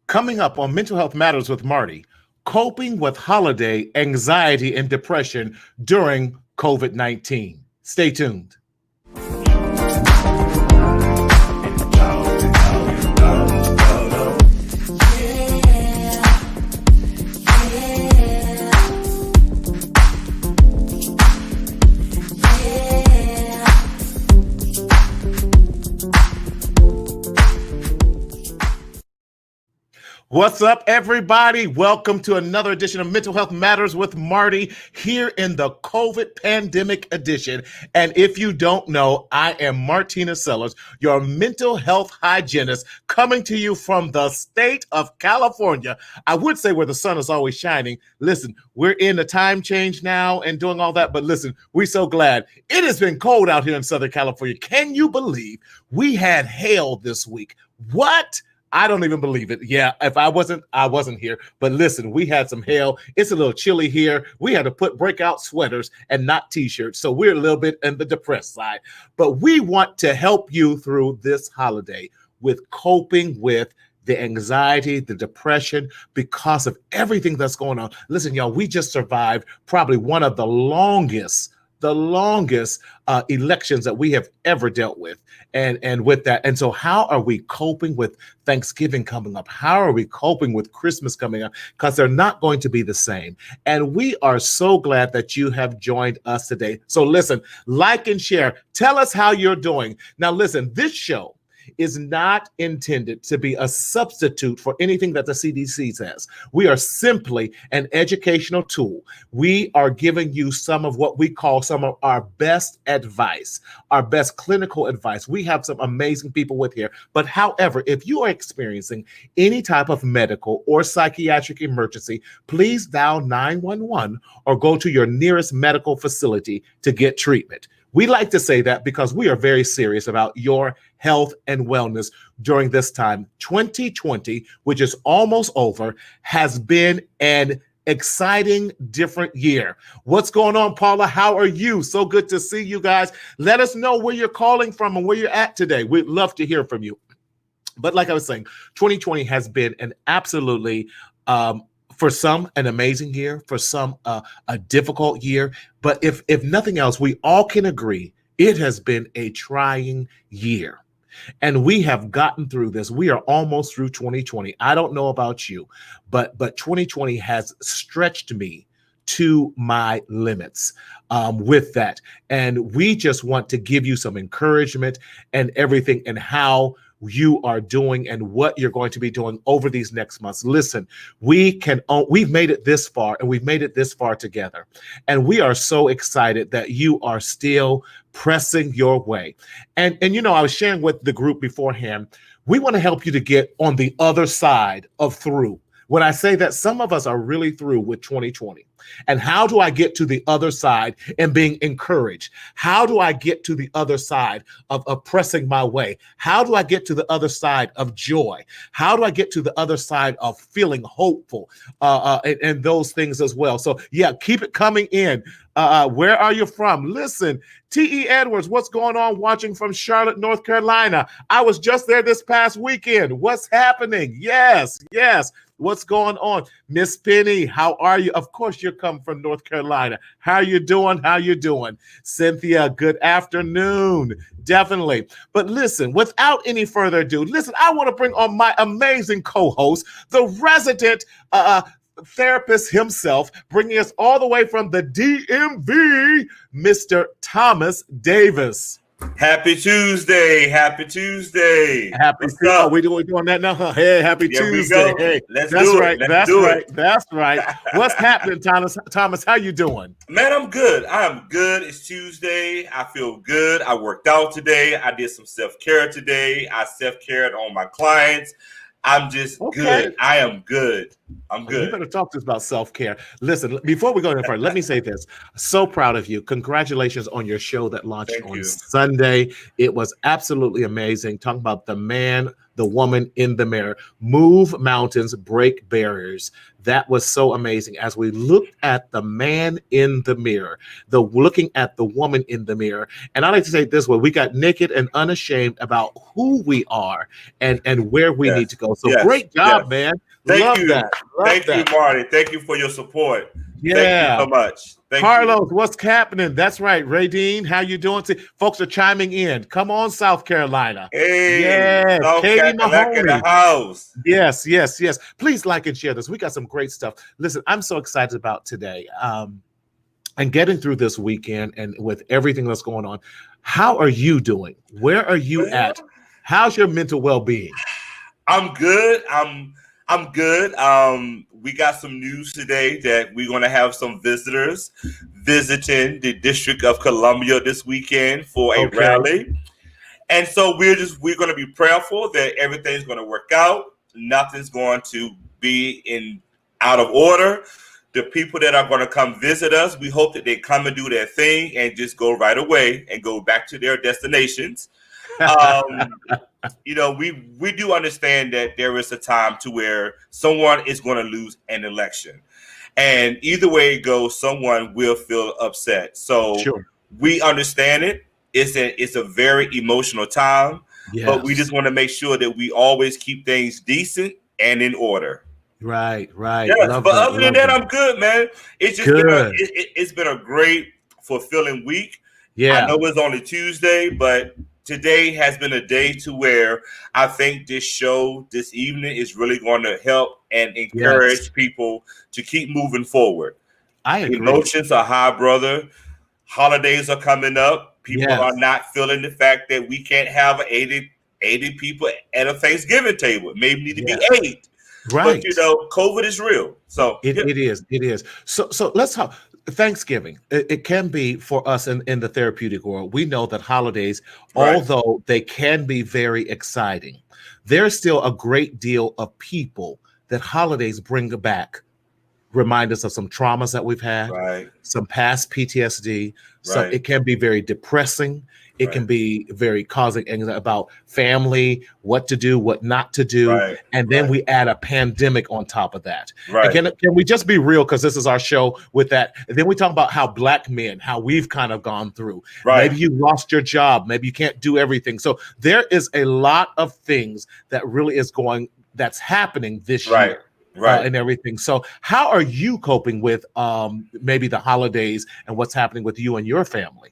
Coming up on Mental Health Matters with Marty, coping with holiday anxiety and depression during COVID-19. Stay tuned. What's up, everybody? Welcome to another edition of Mental Health Matters with Marty here in the COVID pandemic edition. And if you don't know, I am Martina Sellers, your mental health hygienist, coming to you from the state of California. I would say where the sun is always shining. Listen, we're in a time change now and doing all that, but listen, we're so glad. It has been cold out here in Southern California. Can you believe we had hail this week? What? I don't even believe it. Yeah, if I wasn't here. But listen, we had some hail. It's a little chilly here. We had to put breakout sweaters and not t-shirts. So we're a little bit on the depressed side. But we want to help you through this holiday with coping with the anxiety, the depression, because of everything that's going on. Listen, y'all, we just survived probably one of the longest elections that we have ever dealt with. And with that, and so how are we coping with Thanksgiving coming up? How are we coping with Christmas coming up? Because they're not going to be the same. And we are so glad that you have joined us today. So listen, like and share. Tell us how you're doing. Now listen, this show is not intended to be a substitute for anything that the CDC says. We are simply an educational tool. We are giving you some of what we call some of our best advice, our best clinical advice. We have some amazing people with here. But however, if you are experiencing any type of medical or psychiatric emergency, please dial 911 or go to your nearest medical facility to get treatment. We like to say that because we are very serious about your health and wellness during this time. 2020, which is almost over, has been an exciting, different year. What's going on, Paula? How are you? So good to see you guys. Let us know where you're calling from and where you're at today. We'd love to hear from you. But like I was saying, 2020 has been an absolutely for some, an amazing year, for some, a difficult year. But if nothing else, we all can agree it has been a trying year. And we have gotten through this. We are almost through 2020. I don't know about you, but 2020 has stretched me to my limits with that. And we just want to give you some encouragement and everything and how you are doing and what you're going to be doing over these next months. Listen, we've made it this far and we've made it this far together. And we are so excited that you are still pressing your way. And you know, I was sharing with the group beforehand, we want to help you to get on the other side of through. When I say that, some of us are really through with 2020. And how do I get to the other side and being encouraged? How do I get to the other side of pressing my way? How do I get to the other side of joy? How do I get to the other side of feeling hopeful and those things as well? So yeah, keep it coming in. Where are you from? Listen, T.E. Edwards, what's going on watching from Charlotte, North Carolina? I was just there this past weekend. What's happening? Yes. What's going on? Miss Penny, how are you? Of course, you come from North Carolina. How you doing? Cynthia, good afternoon. Definitely. But listen, without any further ado, I want to bring on my amazing co-host, the resident therapist himself, bringing us all the way from the DMV, Mr. Thomas Davis. Happy Tuesday. Happy Tuesday. We doing that now? Hey, happy Tuesday. Hey, Let's do it. That's right. What's happening, Thomas? Thomas, how you doing? Man, I'm good. It's Tuesday. I feel good. I worked out today. I did some self-care today. I self-cared on my clients. I'm just good. I am good. I'm Oh, you good. better talk to us about self-care. Listen, before we go any further, let me say this. So proud of you. Congratulations on your show that launched Thank on you. Sunday. It was absolutely amazing. Talking about the man, the woman in the mirror. Move mountains, break barriers. That was so amazing. As we looked at the man in the mirror, the looking at the woman in the mirror. And I like to say it this way: we got naked and unashamed about who we are and where we need Yes. to go. So Yes. great job, Yes. man. Thank Love you. that. Love Thank you, that. Marty. Thank you for your support. Thank you Yeah. so much. Thank you. Carlos, what's happening? That's right. Ray Dean, how you doing? Folks are chiming in. Come on, South Carolina. Hey, Yes. South Katie Kakalak in the Mahoney. house. Yes, yes, yes. Please like and share this. We got some great stuff. Listen, I'm so excited about today. And getting through this weekend and with everything that's going on. How are you doing? Where are you Well, at? How's your mental well-being? I'm good. I'm good. We got some news today that we're gonna have some visitors visiting the District of Columbia this weekend for a Okay. rally. And so we're gonna be prayerful that everything's gonna work out. Nothing's going to be in out of order. The people that are going to come visit us, we hope that they come and do their thing and just go right away and go back to their destinations. Um, we do understand that there is a time to where someone is going to lose an election, and either way it goes, someone will feel upset. So Sure. we understand it. It's a very emotional time, but we Yes. just want to make sure that we always keep things decent and in order. Right, right. Yes, Love but that. other than Love that, that. I'm good, man. It's just been Good. it's been a great fulfilling week. I Yeah. know it's only Tuesday, but today has been a day to where I think this show this evening is really going to help and Yes. encourage people to keep moving forward. I agree. Emotions are high, brother. Holidays are coming up. People are Yes. not feeling the fact that we can't have 80 people at a Thanksgiving table. It may need to be Yes. 8. But Right. COVID is real. So yeah, It is. It is. So let's talk. Thanksgiving. It can be for us in the therapeutic world. We know that holidays, right, although they can be very exciting, there's still a great deal of people that holidays bring back, remind us of some traumas that we've had, right, some past PTSD. So right, it can be very depressing. It right, can be very causing anxiety about family, what to do, what not to do. right, And then right, we add a pandemic on top of that. And right, can we just be real? Because this is our show with that. And then we talk about how Black men, how we've kind of gone through. right, Maybe you lost your job. Maybe you can't do everything. So there is a lot of things that really that's happening this right, year right. and everything. So, how are you coping with maybe the holidays and what's happening with you and your family?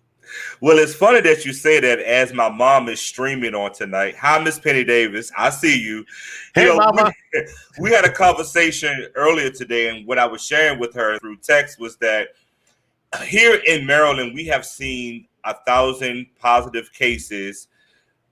Well, it's funny that you say that as my mom is streaming on tonight. Hi, Miss Penny Davis. I see you. You Hey, know, we, Mama. we had a conversation earlier today, and what I was sharing with her through text was that here in Maryland, we have seen 1,000 positive cases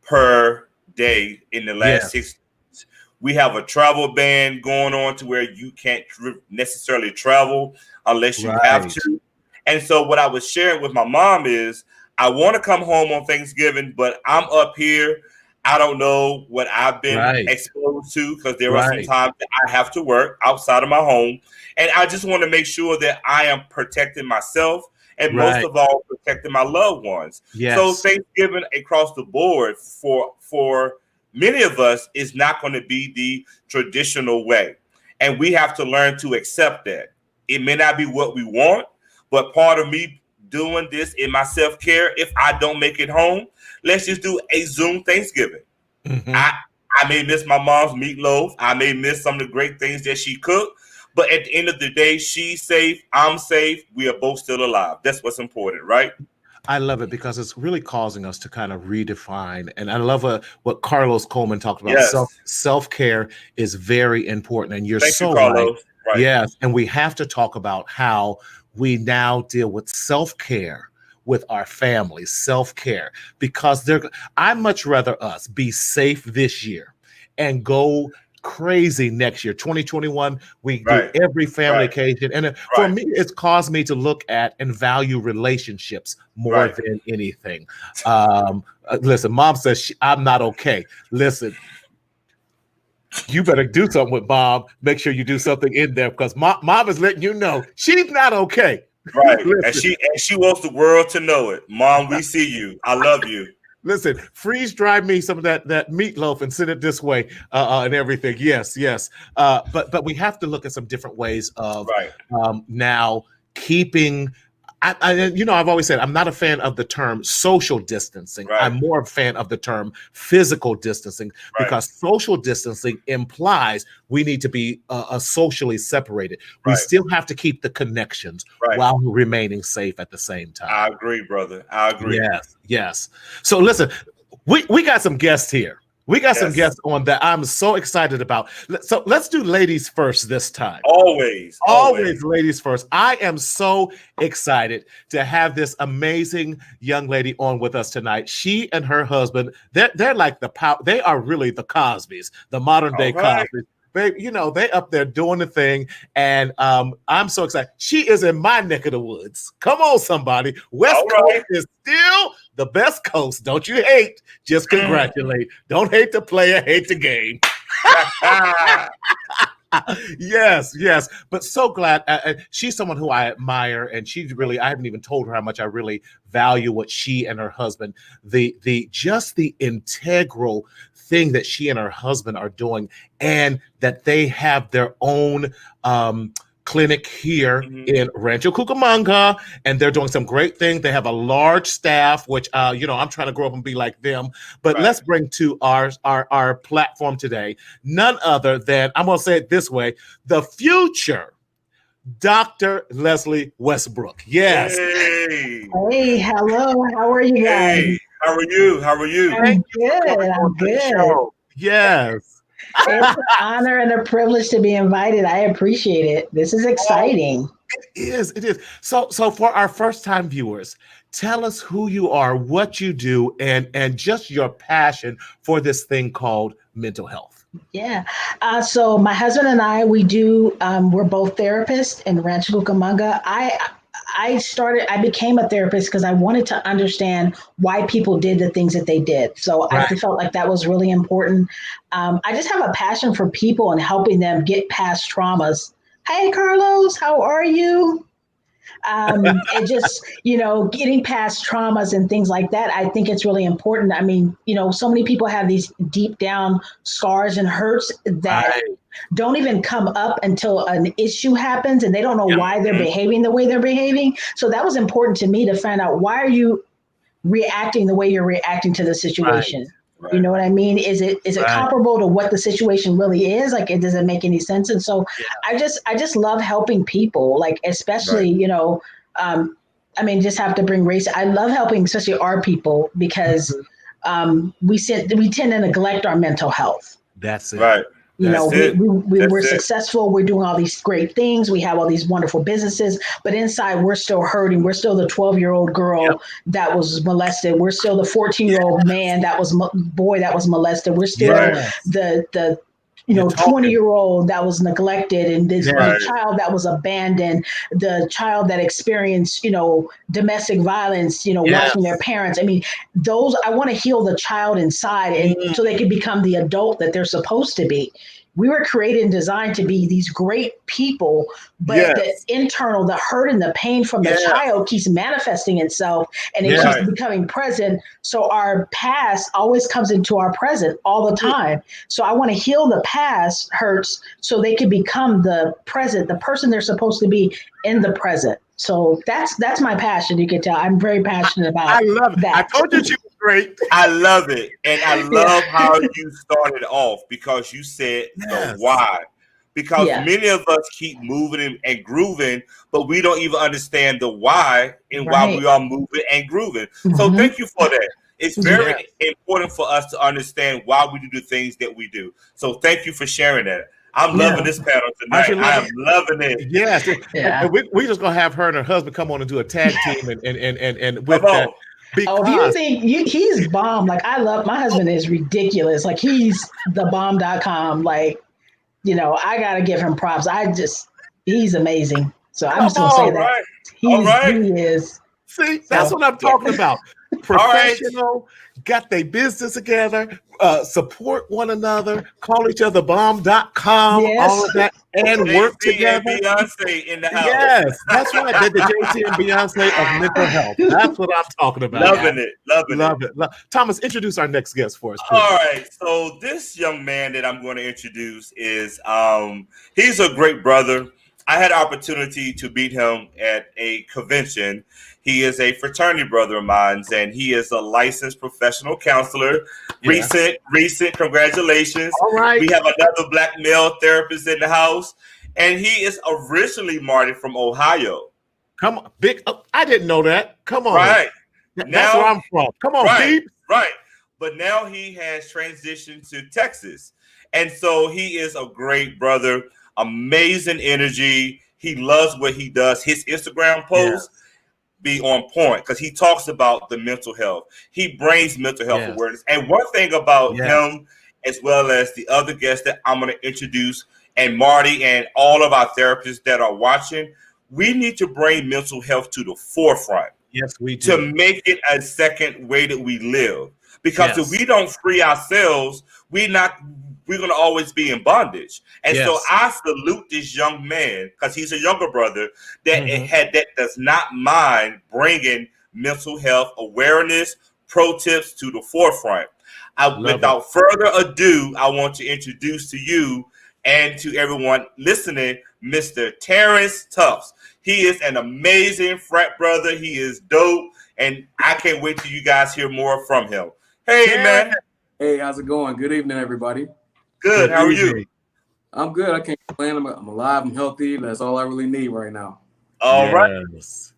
per day in the last Yes. 6 months. We have a travel ban going on to where you can't necessarily travel unless you have Right. to. And so what I was sharing with my mom is I want to come home on Thanksgiving, but I'm up here. I don't know what I've been Right. exposed to because there are some Right. times that I have to work outside of my home. And I just want to make sure that I am protecting myself and most Right. of all protecting my loved ones. So Yes. Thanksgiving across the board for many of us is not going to be the traditional way. And we have to learn to accept that. It may not be what we want, but part of me doing this in my self-care, if I don't make it home, let's just do a Zoom Thanksgiving. Hmm. I may miss my mom's meatloaf. I may miss some of the great things that she cooked. But at the end of the day, she's safe. I'm safe. We are both still alive. That's what's important, right? I love it because it's really causing us to kind of redefine. And I love what Carlos Coleman talked about. Yes. Self-care is very important. And you're Thank you, so right. Carlos. Right. Yes. And we have to talk about how we now deal with self-care with our families, self-care, because I'd much rather us be safe this year and go crazy next year. 2021, we do Right. every family Right. occasion. And for Right. me, it's caused me to look at and value relationships more Right. than anything. Listen, mom says I'm not okay. Listen, You better do something with mom. Make sure you do something in there because mom is letting you know she's not okay. Right. And she wants the world to know it. Mom, we see you. I love you. Listen, freeze dry me some of that meatloaf and send it this way and everything. Yes. But we have to look at some different ways of now keeping. I've always said I'm not a fan of the term social distancing. Right. I'm more a fan of the term physical distancing because social distancing implies we need to be socially separated. We still have to keep the connections while remaining safe at the same time. I agree, brother. I agree. Yes. So listen, we got some guests here. We got some guests on that I'm so excited about. So let's do ladies first this time. Always ladies first. I am so excited to have this amazing young lady on with us tonight. She and her husband, they're like they are really the Cosbys, the modern day Cosbys. They up there doing the thing, and I'm so excited. She is in my neck of the woods. Come on, somebody. West Coast is still the best coast. Don't you hate, just congratulate. Don't hate the player, hate the game. Yes. But so glad. She's someone who I admire, and I haven't even told her how much I really value what she and her husband, the integral thing that she and her husband are doing, and that they have their own clinic here in Rancho Cucamonga, and they're doing some great things. They have a large staff, which I'm trying to grow up and be like them. But let's bring to our platform today none other than, I'm going to say it this way, the future Dr. Leslie Westbrook. Yes. Hey, hello. How are you guys? Hey, how are you? I'm good. Yes. It's an honor and a privilege to be invited. I appreciate it. This is exciting. It is. So for our first time viewers, tell us who you are, what you do, and just your passion for this thing called mental health. Yeah. So my husband and I, we're both therapists in Rancho Cucamonga. I became a therapist because I wanted to understand why people did the things that they did. So I felt like that was really important. I just have a passion for people and helping them get past traumas. Hey, Carlos, how are you? And just, getting past traumas and things like that. I think it's really important. I mean, so many people have these deep down scars and hurts that don't even come up until an issue happens, and they don't know why they're behaving the way they're behaving. So that was important to me to find out, why are you reacting the way you're reacting to the situation? Right. You know what I mean? Is it comparable to what the situation really is? Like, it doesn't make any sense. And so I just love helping people, like, especially, just have to bring race. I love helping, especially our people, because we tend to neglect our mental health. That's it. Right. We're successful. We're doing all these great things. We have all these wonderful businesses, but inside we're still hurting. We're still the 12-year-old girl that was molested. We're still the 14-year-old man that was molested. We're still the 20-year-old that was neglected, and the child that was abandoned, the child that experienced, domestic violence, watching their parents. I mean, I want to heal the child inside, and so they can become the adult that they're supposed to be. We were created and designed to be these great people, but the internal, the hurt and the pain from the child keeps manifesting itself, and it keeps becoming present. So our past always comes into our present all the time. So I want to heal the past hurts so they can become the present, the person they're supposed to be in the present. So that's my passion. You can tell I'm very passionate about. I love that. I told you she was great. I love it. And I love how you started off, because you said the why. Because many of us keep moving and grooving, but we don't even understand the why and why we are moving and grooving. So thank you for that. It's very important for us to understand why we do the things that we do. So thank you for sharing that. I'm loving this panel tonight. I am loving it. Yes. And we just gonna have her and her husband come on and do a tag team and with that. Because you think he's bomb. Like, I love, my husband is ridiculous. Like, he's the bomb.com. Like, I gotta give him props. He's amazing. So I'm just gonna say that. He is. See, that's what I'm talking about. professional, got their business together, support one another, call each other bomb.com, all Yes. of that, and work Jay-Z and together. Beyonce in the house. Yes, that's right. They're the JT and Beyonce of mental health. That's what I'm talking about. Loving it. Love it. Thomas, introduce our next guest for us, please. All right. So this young man that I'm going to introduce is he's a great brother. I had an opportunity to meet him at a convention. He is a fraternity brother of mine, and he is a licensed professional counselor. Yeah. Recent, congratulations. All right. We have another black male therapist in the house, and he is originally, Marty, from Ohio. Come on, big. I didn't know that. Come on. Right. That's where I'm from. Come on, right, peeps. Right. But now he has transitioned to Texas. And so he is a great brother, amazing energy. He loves what he does. His Instagram posts be on point because he talks about the mental health. He brings mental health awareness. And one thing about him, as well as the other guests that I'm going to introduce, and Marty and all of our therapists that are watching, we need to bring mental health to the forefront. Yes, we do. To make it a second way that we live. Because if we don't free ourselves, we're going to always be in bondage. And so I salute this young man, because he's a younger brother, that does not mind bringing mental health awareness, pro tips to the forefront. Without further ado, I want to introduce to you and to everyone listening, Mr. Terrence Tufts. He is an amazing frat brother. He is dope, and I can't wait till you guys hear more from him. Hey, man. Hey, how's it going? Good evening, everybody. Good. How are you? I'm good. I can't complain. I'm alive. I'm healthy. That's all I really need right now. All right.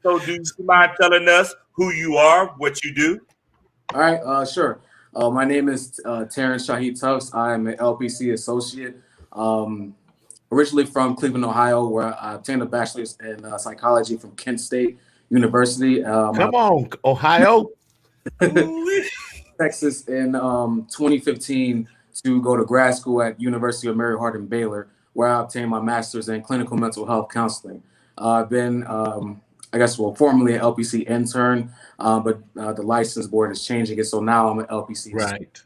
So do you mind telling us who you are, what you do? All right. Sure. My name is Terrence Shahid Tufts. I'm an LPC associate. Originally from Cleveland, Ohio, where I obtained a bachelor's in psychology from Kent State University. Come on, Ohio. Texas in 2015 to go to grad school at University of Mary Hardin Baylor, where I obtained my master's in clinical mental health counseling. I've been, formerly an LPC intern, but the license board is changing it, so now I'm an LPC. Right.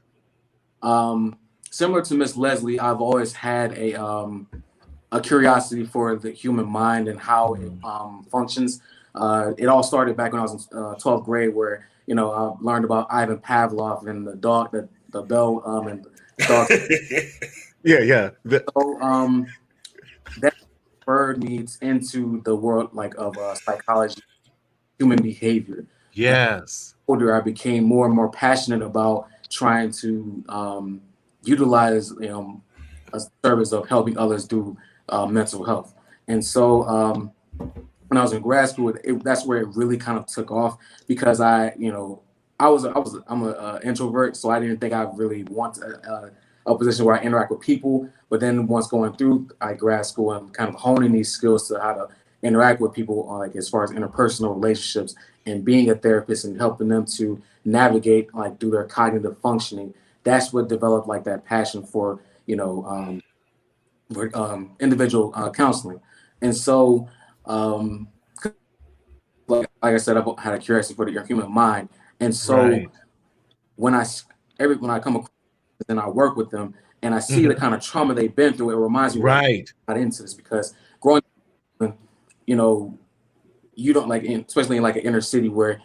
Similar to Miss Leslie, I've always had a curiosity for the human mind and how it functions. It all started back when I was in 12th grade, where I learned about Ivan Pavlov and the dog, the bell, and the dog. So that spurred me into the world of psychology, human behavior. Yes. Older, I became more and more passionate about trying to utilize a service of helping others do mental health. And so when I was in grad school, that's where it really kind of took off, because I'm an introvert, so I didn't think I really want a position where I interact with people. But then once going through grad school and kind of honing these skills to how to interact with people, as far as interpersonal relationships, and being a therapist and helping them to navigate through their cognitive functioning, that's what developed that passion for individual counseling. And so like I said, I've had a curiosity for the human mind. And so when I come across and I work with them and I see the kind of trauma they've been through, it reminds me got into this, because growing up, you don't especially in an inner city where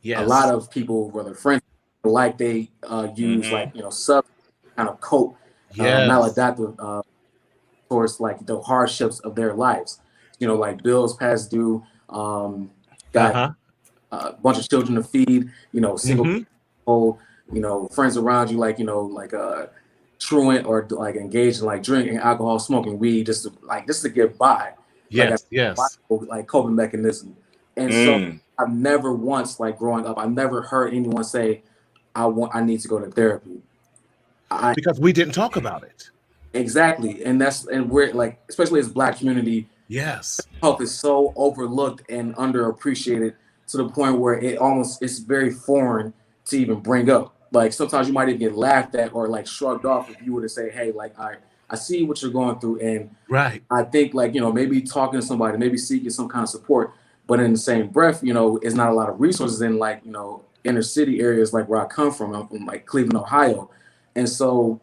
a lot of people, whether friends, they use sub kind of cope, maladaptive towards the hardships of their lives. Bills past due, got a bunch of children to feed, single people, friends around you, truant or engaged in drinking alcohol, smoking weed, just to get by. Coping mechanism. And so I've never once, growing up, I never heard anyone say, I need to go to therapy. Because we didn't talk about it. Exactly. And we're especially as Black community, health is so overlooked and underappreciated to the point where it's very foreign to even bring up. Sometimes you might even get laughed at or shrugged off if you were to say, hey, I see what you're going through, and I think maybe talking to somebody, maybe seeking some kind of support, but in the same breath, it's not a lot of resources in inner city areas like where I come from. I'm from like Cleveland, Ohio. And so,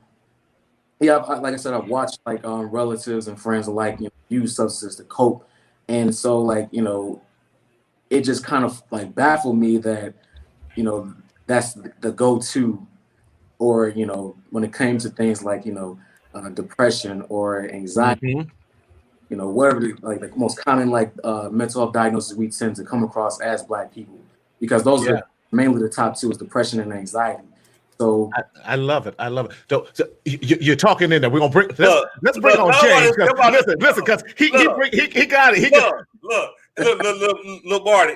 yeah, like I said, I've watched like relatives and friends alike, use substances to cope. And so like, it just kind of like baffled me that, that's the go-to, or, when it came to things like, depression or anxiety, whatever like the most common like mental health diagnoses we tend to come across as Black people, because those are mainly the top two, is depression and anxiety. So I love it. I love it. So you're talking in there. We're gonna bring let's bring on James. Listen, because he got it. Look, Marty.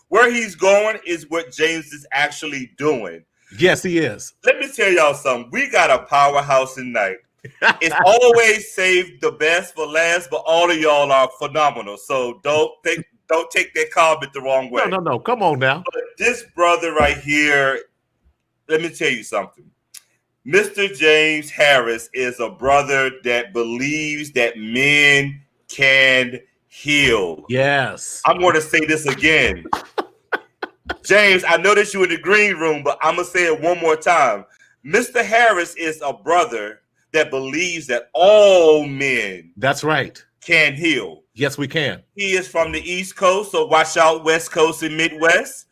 Where he's going is what James is actually doing. Yes, he is. Let me tell y'all something. We got a powerhouse tonight. It's always saved the best for last, but all of y'all are phenomenal. So don't take that comment the wrong way. No. Come on now. But this brother right here, let me tell you something. Mr. James Harris is a brother that believes that men can heal. Yes. I'm going to say this again. James, I know that you're in the green room, but I'm going to say it one more time. Mr. Harris is a brother that believes that all men, that's right, can heal. Yes, we can. He is from the East Coast, so watch out, West Coast and Midwest.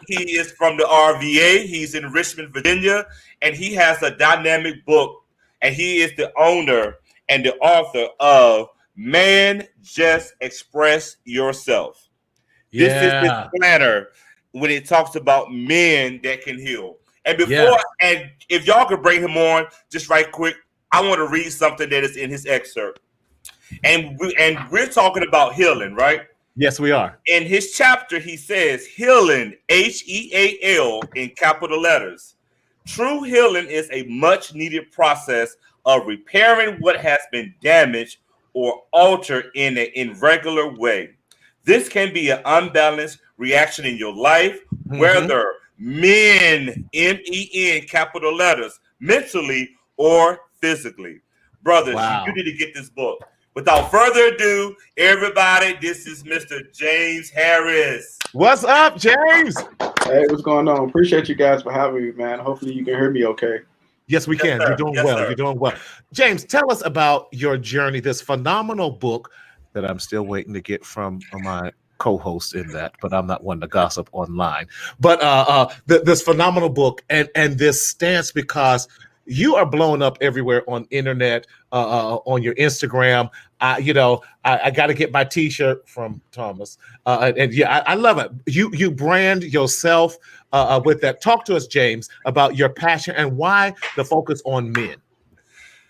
He is from the RVA. He's in Richmond, Virginia, and he has a dynamic book, and he is the owner and the author of Man, Just Express Yourself. This is his planner when it talks about men that can heal. And and if y'all could bring him on just right quick, I want to read something that is in his excerpt. And we're talking about healing, right? Yes, we are. In his chapter, he says, healing, H-E-A-L in capital letters. True healing is a much needed process of repairing what has been damaged or altered in an irregular way. This can be an unbalanced reaction in your life, whether men, M-E-N, capital letters, mentally or physically. Brothers, you need to get this book. Without further ado, everybody, this is Mr. James Harris. What's up, James? Hey, what's going on? Appreciate you guys for having me, man. Hopefully you can hear me okay. Yes, we can. Sir. You're doing well. Sir. You're doing well. James, tell us about your journey, this phenomenal book that I'm still waiting to get from my co-host in that, but I'm not one to gossip online. But this phenomenal book and this stance, because you are blowing up everywhere on internet, on your Instagram. I got to get my T-shirt from Thomas, and I love it. You brand yourself with that. Talk to us, James, about your passion and why the focus on men.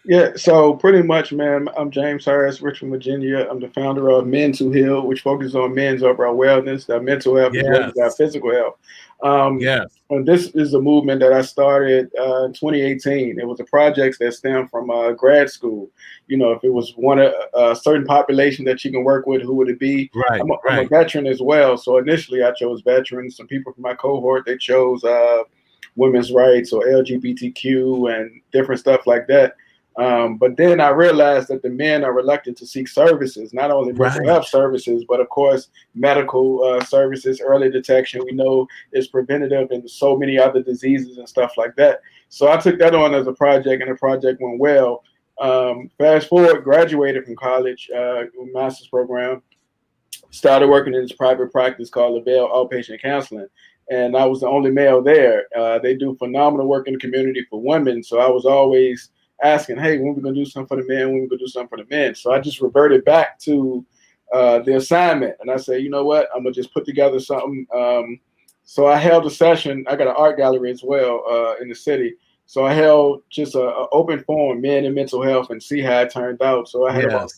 Yeah, so pretty much, man, I'm James Harris, Richmond, Virginia. I'm the founder of Men to Heal, which focuses on men's overall wellness, their mental health, as well as their physical health. And this is a movement that I started in 2018. It was a project that stemmed from grad school. If it was a certain population that you can work with, who would it be? Right, I'm a veteran as well. So initially I chose veterans. Some people from my cohort, they chose women's rights or LGBTQ and different stuff like that. But then I realized that the men are reluctant to seek services, not only mental health services, but of course, medical services, early detection. We know is preventative in so many other diseases and stuff like that. So I took that on as a project, and the project went well. Fast forward, graduated from college, master's program, started working in this private practice called LaBelle Outpatient Counseling. And I was the only male there. They do phenomenal work in the community for women. So I was always asking, hey, when we gonna do something for the men, when we gonna do something for the men. So I just reverted back to the assignment, and I said, you know what, I'm gonna just put together something. So I held a session. I got an art gallery as well in the city. So I held just an open forum, men and mental health, and see how it turned out. So I had about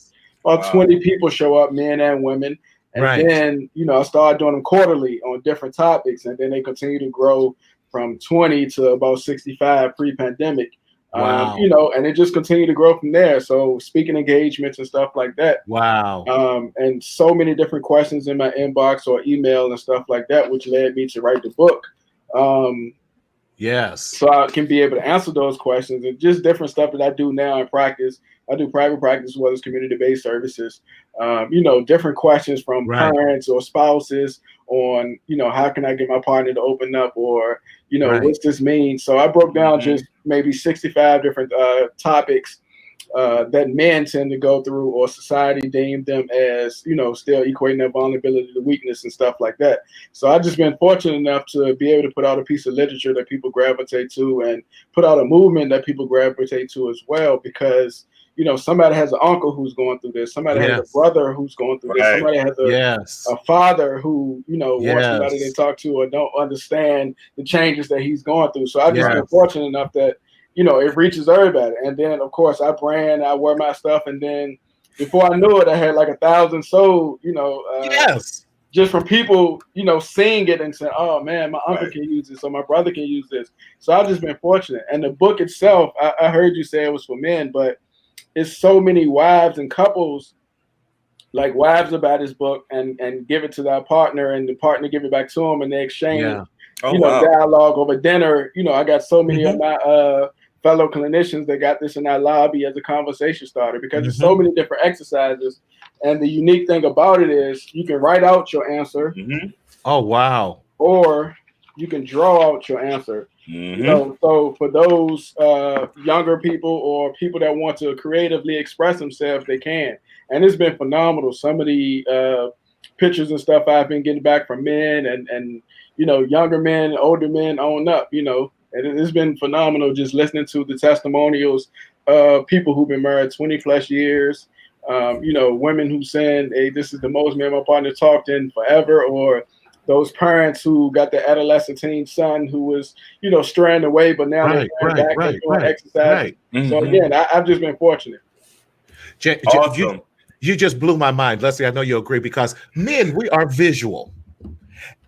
20 people show up, men and women. And then, I started doing them quarterly on different topics, and then they continue to grow from 20 to about 65 pre-pandemic. And it just continued to grow from there. So speaking engagements and stuff like that. And so many different questions in my inbox or email and stuff like that, which led me to write the book. Yes. So I can be able to answer those questions, and just different stuff that I do now in practice. I do private practice as well as community-based services. Different questions from parents or spouses on, how can I get my partner to open up, or, what's this mean? So I broke down just maybe 65 different topics that men tend to go through, or society deemed them as, still equating their vulnerability to weakness and stuff like that. So I've just been fortunate enough to be able to put out a piece of literature that people gravitate to, and put out a movement that people gravitate to as well, because somebody has an uncle who's going through this, somebody has a brother who's going through this, somebody has a father who, wants somebody to talk to, or don't understand the changes that he's going through. So I've just been fortunate enough that, it reaches everybody. And then, of course, I brand, I wear my stuff. And then before I knew it, I had like 1,000 sold, just from people, seeing it and saying, oh, man, my uncle can use this, or my brother can use this. So I've just been fortunate. And the book itself, I heard you say it was for men, but it's so many wives and couples, like wives about his book and give it to their partner, and the partner give it back to them, and they exchange, dialogue over dinner. I got so many of my fellow clinicians that got this in our lobby as a conversation starter, because there's so many different exercises. And the unique thing about it is you can write out your answer. Oh, wow. Or you can draw out your answer. So for those younger people, or people that want to creatively express themselves, they can. And it's been phenomenal. Some of the pictures and stuff I've been getting back from men and younger men, older men on up, and it's been phenomenal just listening to the testimonials of people who've been married 20 plus years, women who saying, hey, this is the most me and my partner talked in forever, or those parents who got the adolescent teen son who was, straying away, but now they're back and doing exercise. So again, I've just been fortunate. Awesome. You just blew my mind, Leslie. I know you agree, because men, we are visual.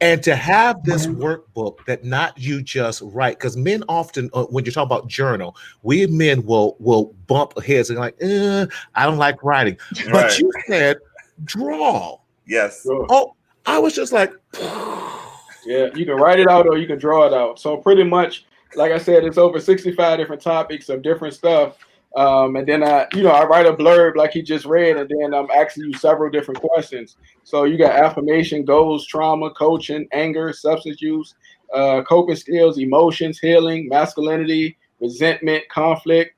And to have this workbook that not you just write, because men often, when you talk about journal, we men will bump heads and like, I don't like writing. But you said draw. Yes. Oh, I was just like, yeah, you can write it out or you can draw it out. So pretty much, like I said, it's over 65 different topics of different stuff. And then I write a blurb like he just read, and then I'm asking you several different questions. So you got affirmation, goals, trauma, coaching, anger, substance use, coping skills, emotions, healing, masculinity, resentment, conflict,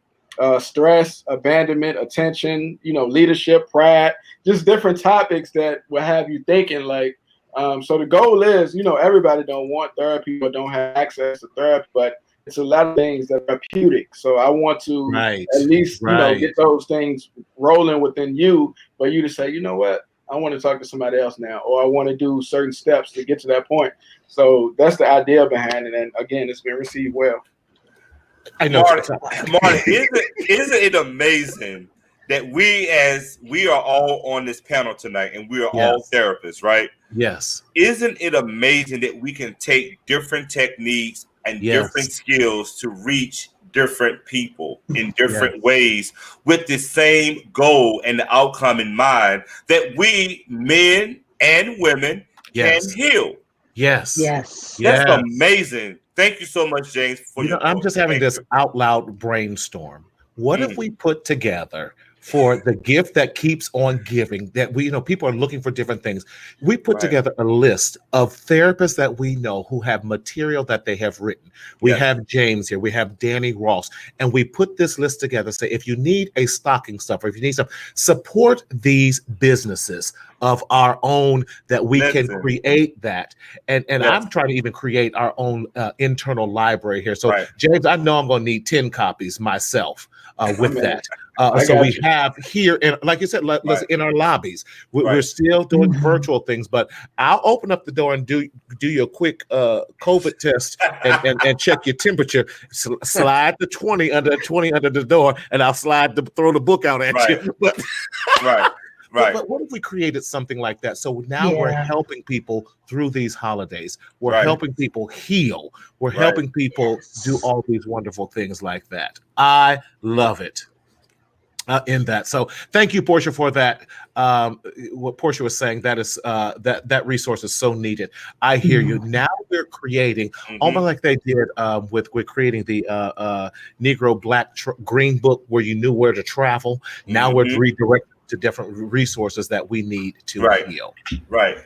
stress, abandonment, attention, leadership, pride, just different topics that will have you thinking like, so the goal is, everybody don't want therapy or don't have access to therapy, but it's a lot of things that are therapeutic. So I want to at least, get those things rolling within you, for you to say, you know what, I want to talk to somebody else now, or I want to do certain steps to get to that point. So that's the idea behind it. And again, it's been received well. I know. Martin, isn't it amazing that we are all on this panel tonight, and we are all therapists, right? Yes. Isn't it amazing that we can take different techniques and different skills to reach different people in different ways with the same goal and the outcome in mind, that we men and women can heal? Yes. That's amazing. Thank you so much, James, for your I'm just having this out loud brainstorm. What if we put together, for the gift that keeps on giving, that we, people are looking for different things. We put together a list of therapists that we know who have material that they have written. We have James here, we have Danny Ross, and we put this list together. Say, if you need a stocking stuffer, if you need stuff, support these businesses of our own, that we can create that. And I'm trying to even create our own internal library here. So James, I know I'm going to need 10 copies myself with that. So we have here, and like you said, in our lobbies, we're still doing virtual things, but I'll open up the door and do you a quick COVID test and check your temperature. Slide the 20 under the door, and I'll throw the book out at you. But But what if we created something like that? So now we're helping people through these holidays. We're helping people heal. We're helping people do all these wonderful things like that. I love it. in that. So thank you, Portia, for that. What Portia was saying, that is that resource is so needed. I hear you. Now we're creating almost like they did with creating the Negro Black Green Book, where you knew where to travel. Now we're redirecting to different resources that we need to heal. Right.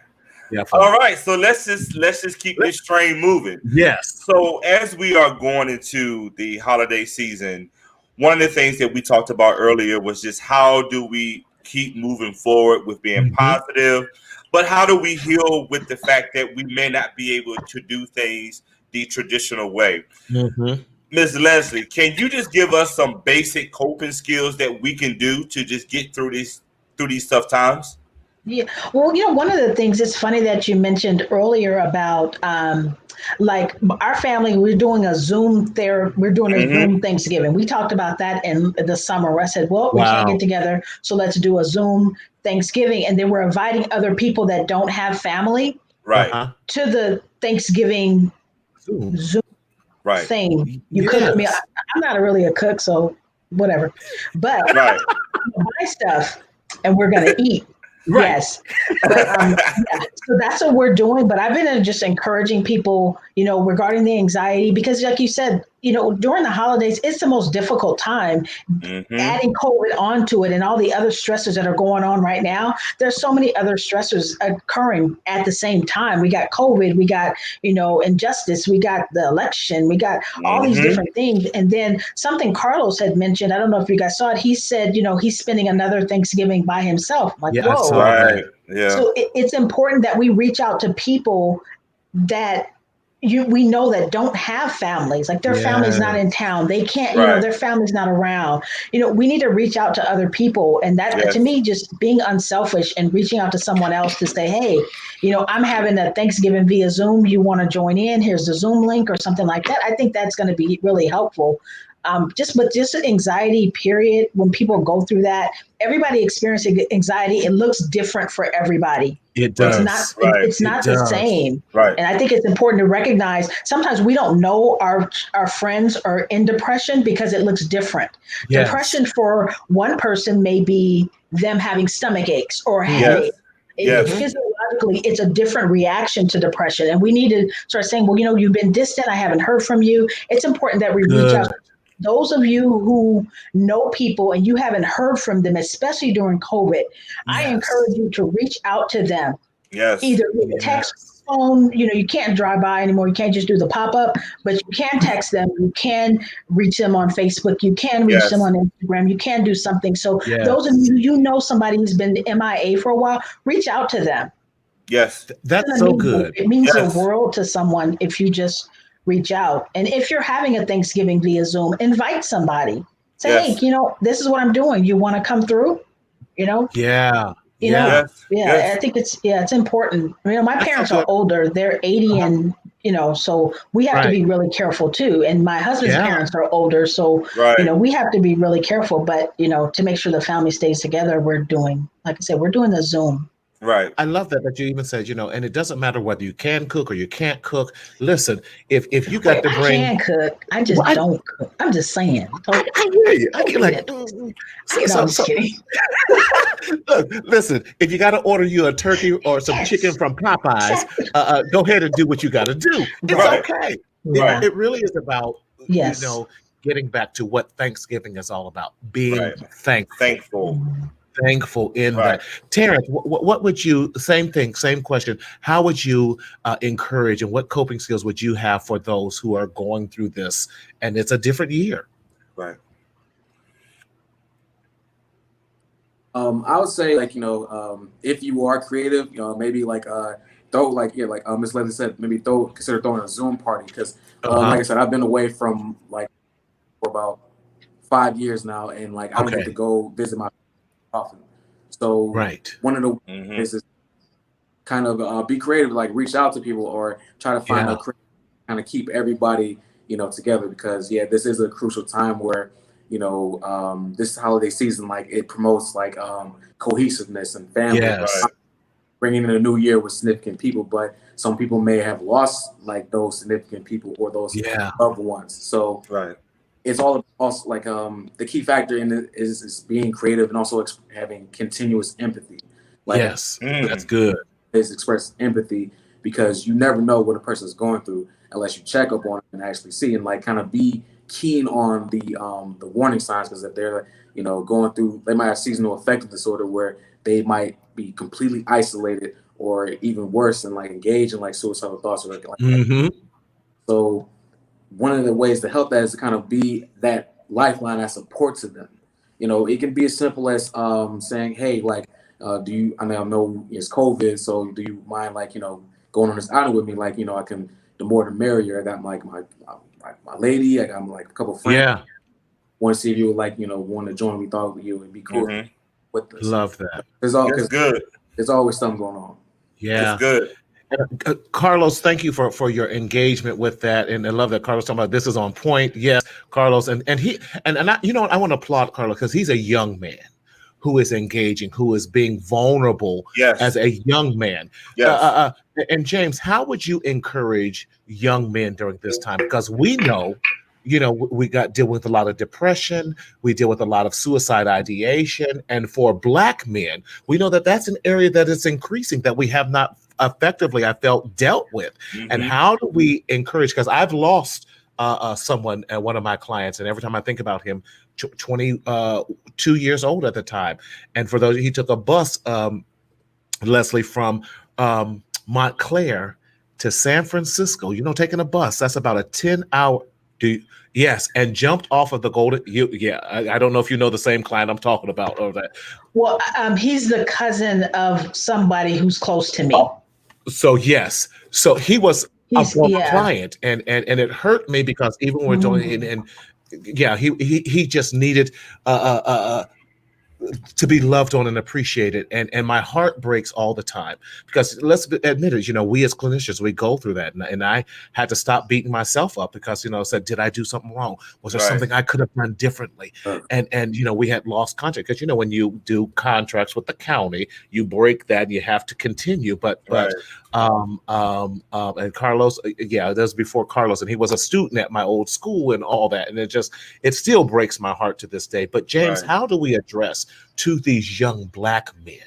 Definitely. All right. So let's just keep this train moving. Yes. So as we are going into the holiday season, one of the things that we talked about earlier was just how do we keep moving forward with being positive, but how do we heal with the fact that we may not be able to do things the traditional way? Ms. Leslie, can you just give us some basic coping skills that we can do to just get through these tough times? Yeah. Well, one of the things, it's funny that you mentioned earlier about like our family, we're doing a Zoom Thanksgiving. We talked about that in the summer. I said, well, we can't get together, so let's do a Zoom Thanksgiving. And then we're inviting other people that don't have family to the Thanksgiving Zoom thing. You cook with me. I'm not really a cook, so whatever. But buy stuff and we're going to eat. Yes. But, so that's what we're doing. But I've been just encouraging people, regarding the anxiety, because like you said, during the holidays, it's the most difficult time. Adding COVID onto it and all the other stressors that are going on right now, there's so many other stressors occurring at the same time. We got COVID, we got, injustice, we got the election, we got all these different things. And then something Carlos had mentioned, I don't know if you guys saw it, he said, he's spending another Thanksgiving by himself. I'm like, whoa. So it's important that we reach out to people that we know that don't have families, like their family's not in town. They can't, their family's not around. We need to reach out to other people. And that, to me, just being unselfish and reaching out to someone else to say, hey, I'm having a Thanksgiving via Zoom. You want to join in? Here's the Zoom link or something like that. I think that's going to be really helpful. Just anxiety, period. When people go through that, everybody experiencing anxiety, it looks different for everybody. It does. It's not the same. Right. And I think it's important to recognize sometimes we don't know our friends are in depression because it looks different. Yes. Depression for one person may be them having stomach aches or headaches. Physiologically, it's a different reaction to depression. And we need to start saying, well, you've been distant. I haven't heard from you. It's important that we reach out. Those of you who know people and you haven't heard from them, especially during COVID, I encourage you to reach out to them. Yes. Either with a text, phone, you can't drive by anymore. You can't just do the pop-up, but you can text them. You can reach them on Facebook. You can reach them on Instagram. You can do something. So those of you, somebody who's been MIA for a while, reach out to them. Yes. That's so good. It means the world to someone if you just reach out. And if you're having a Thanksgiving via Zoom, invite somebody. Say, hey, this is what I'm doing. You want to come through? I think it's important. My parents are older. They're 80 and, so we have to be really careful too. And my husband's parents are older. So, we have to be really careful. But, to make sure the family stays together, we're doing the Zoom. Right. I love that you even said, and it doesn't matter whether you can cook or you can't cook. Listen, if you got to bring, I can cook. I just don't cook. I'm just saying. I hear you. I get like, I'm just kidding. Look, listen, if you got to order you a turkey or some chicken from Popeyes, go ahead and do what you got to do. It's okay. It really is about, getting back to what Thanksgiving is all about, being thankful in that. Terrence, what would you, same question, how would you encourage and what coping skills would you have for those who are going through this and it's a different year? Right. I would say if you are creative, maybe throw Miss Leslie said, maybe consider throwing a Zoom party because like I said, I've been away from for about 5 years now and I don't get to go visit my often. So one of the ways is kind of be creative, reach out to people or try to find a kind of keep everybody, together because this is a crucial time where, this holiday season, it promotes cohesiveness and family, bringing in a new year with significant people, but some people may have lost those significant people or those loved ones. So it's all also like the key factor in it is being creative and also having continuous empathy. Like yes, that's good. Is express empathy because you never know what a person is going through unless you check up on it and actually see and like kind of be keen on the warning signs, because if they're going through, they might have seasonal affective disorder where they might be completely isolated or even worse and like engage in like suicidal thoughts or like so one of the ways to help that is to kind of be that lifeline, that support to them. It can be as simple as saying, hey, like, I know it's COVID, so do you mind like, going on this outing with me? Like, I can, the more the merrier. I got like my lady, I got like a couple friends. Yeah. Want to see if you would like, want to join. We thought you would be cool with this. Love that. That's good. There's always something going on. Yeah. It's good. Carlos, thank you for your engagement with that, and I love that Carlos talking about this is on point. Yes, Carlos, and I want to applaud Carlos because he's a young man who is engaging, who is being vulnerable as a young man. Yes. And James, how would you encourage young men during this time? Because we know, we deal with a lot of depression, we deal with a lot of suicide ideation, and for Black men, we know that that's an area that is increasing that we have not effectively, I felt, dealt with. And how do we encourage? Because I've lost someone, one of my clients, and every time I think about him, 22 years old at the time, and for those, he took a bus, Leslie, from Montclair to San Francisco. Taking a bus, that's about a 10-hour. Yes, and jumped off of the Golden. I don't know if you know the same client I'm talking about or that. Well, he's the cousin of somebody who's close to me. So yes, so he was a former client, and it hurt me because even when we're doing and he just needed to be loved on and appreciated, and my heart breaks all the time because let's admit it, we as clinicians, we go through that, and I had to stop beating myself up because said, did I do something wrong? Was there something I could have done differently? And we had lost contact because when you do contracts with the county, you break that, you have to continue, but and Carlos, that was before Carlos, and he was a student at my old school and all that, and it still breaks my heart to this day. But James, how do we address to these young Black men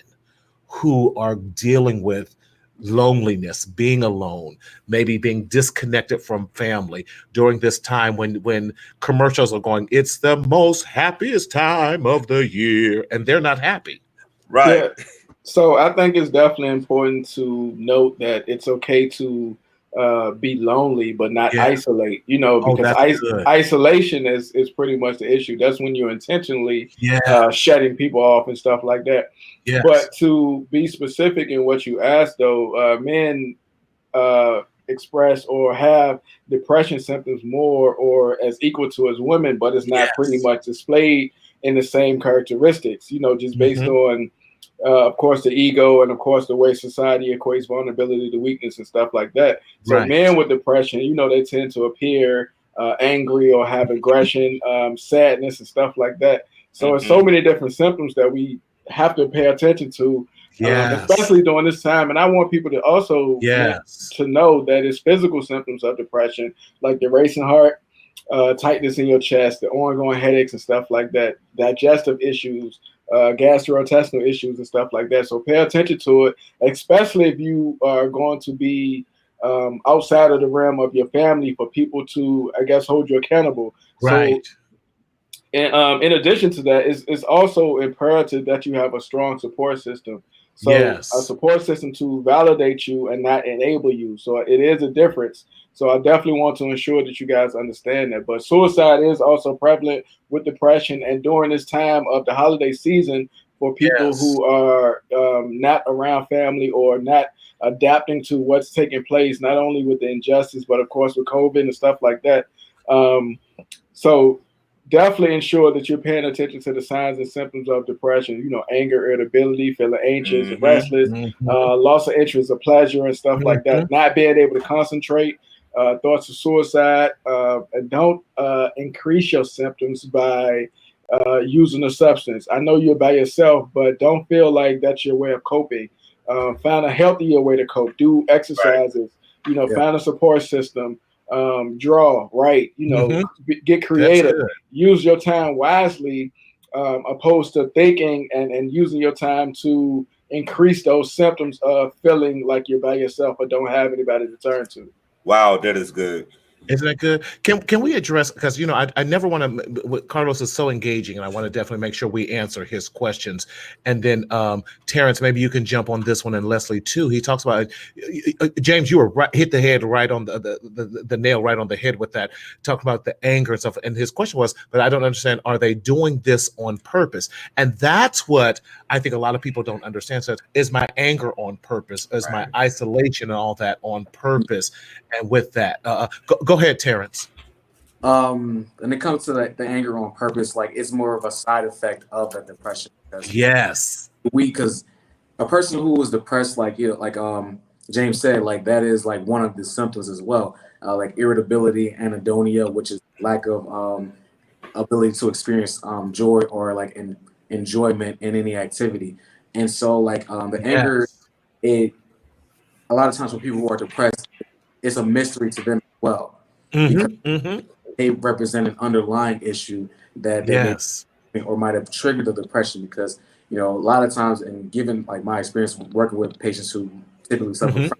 who are dealing with loneliness, being alone, maybe being disconnected from family during this time when commercials are going, it's the most happiest time of the year, and they're not happy? Right. Yeah. So I think it's definitely important to note that it's okay to be lonely, but not isolate, because isolation is pretty much the issue. That's when you're intentionally shutting people off and stuff like that. Yes. But to be specific in what you asked, though, men express or have depression symptoms more or as equal to as women, but it's not pretty much displayed in the same characteristics, just based on of course, the ego, and of course, the way society equates vulnerability to weakness and stuff like that. So men with depression, they tend to appear angry or have aggression, sadness and stuff like that. So there's so many different symptoms that we have to pay attention to, especially during this time. And I want people to also to know that it's physical symptoms of depression, like the racing heart, tightness in your chest, the ongoing headaches and stuff like that, digestive issues, gastrointestinal issues and stuff like that. So pay attention to it, especially if you are going to be outside of the realm of your family, for people to, I guess, hold you accountable. Right. So, and in addition to that, it's also imperative that you have a strong support system. So a support system to validate you and not enable you. So it is a difference. So I definitely want to ensure that you guys understand that. But suicide is also prevalent with depression. And during this time of the holiday season, for people who are not around family or not adapting to what's taking place, not only with the injustice, but of course with COVID and stuff like that. So definitely ensure that you're paying attention to the signs and symptoms of depression, anger, irritability, feeling anxious, restless, loss of interest or pleasure and stuff like that, not being able to concentrate, thoughts of suicide, and don't increase your symptoms by using a substance. I know you're by yourself, but don't feel like that's your way of coping. Find a healthier way to cope. Do exercises, find a support system. draw, write, get creative, use your time wisely, opposed to thinking and using your time to increase those symptoms of feeling like you're by yourself or don't have anybody to turn to. Wow, that is good. Isn't that good? Can we address, because I never want to, Carlos is so engaging, and I want to definitely make sure we answer his questions. And then Terrence, maybe you can jump on this one, and Leslie too. He talks about James, you were hit the head right on the nail right on the head with that, talking about the anger and stuff. And his question was, but I don't understand, are they doing this on purpose? And that's what I think a lot of people don't understand. So is my anger on purpose? Is my isolation and all that on purpose? And with that, go ahead, Terrence. When it comes to the anger on purpose, like it's more of a side effect of the depression. Yes. Because a person who is depressed, like James said, like that is like one of the symptoms as well, like irritability, anhedonia, which is lack of ability to experience joy or like enjoyment in any activity. And so like the anger, a lot of times when people are depressed, it's a mystery to them as well, because they represent an underlying issue that they or might have triggered the depression. Because a lot of times, and given like my experience working with patients who typically suffer from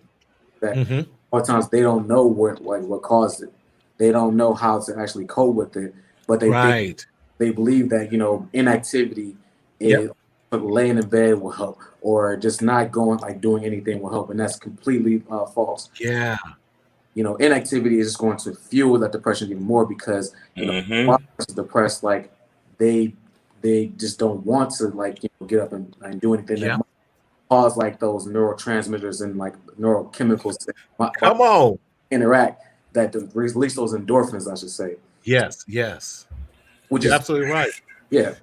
that, a lot of times they don't know what caused it. They don't know how to actually cope with it, but they think, they believe that inactivity is laying in bed will help, or just not doing anything will help, and that's completely false. Inactivity is just going to fuel that depression even more, because while person is depressed, like they just don't want to get up and do anything that might cause like those neurotransmitters and like neurochemicals that interact, that release those endorphins, I should say. Yes. Which You're is absolutely right. Yeah.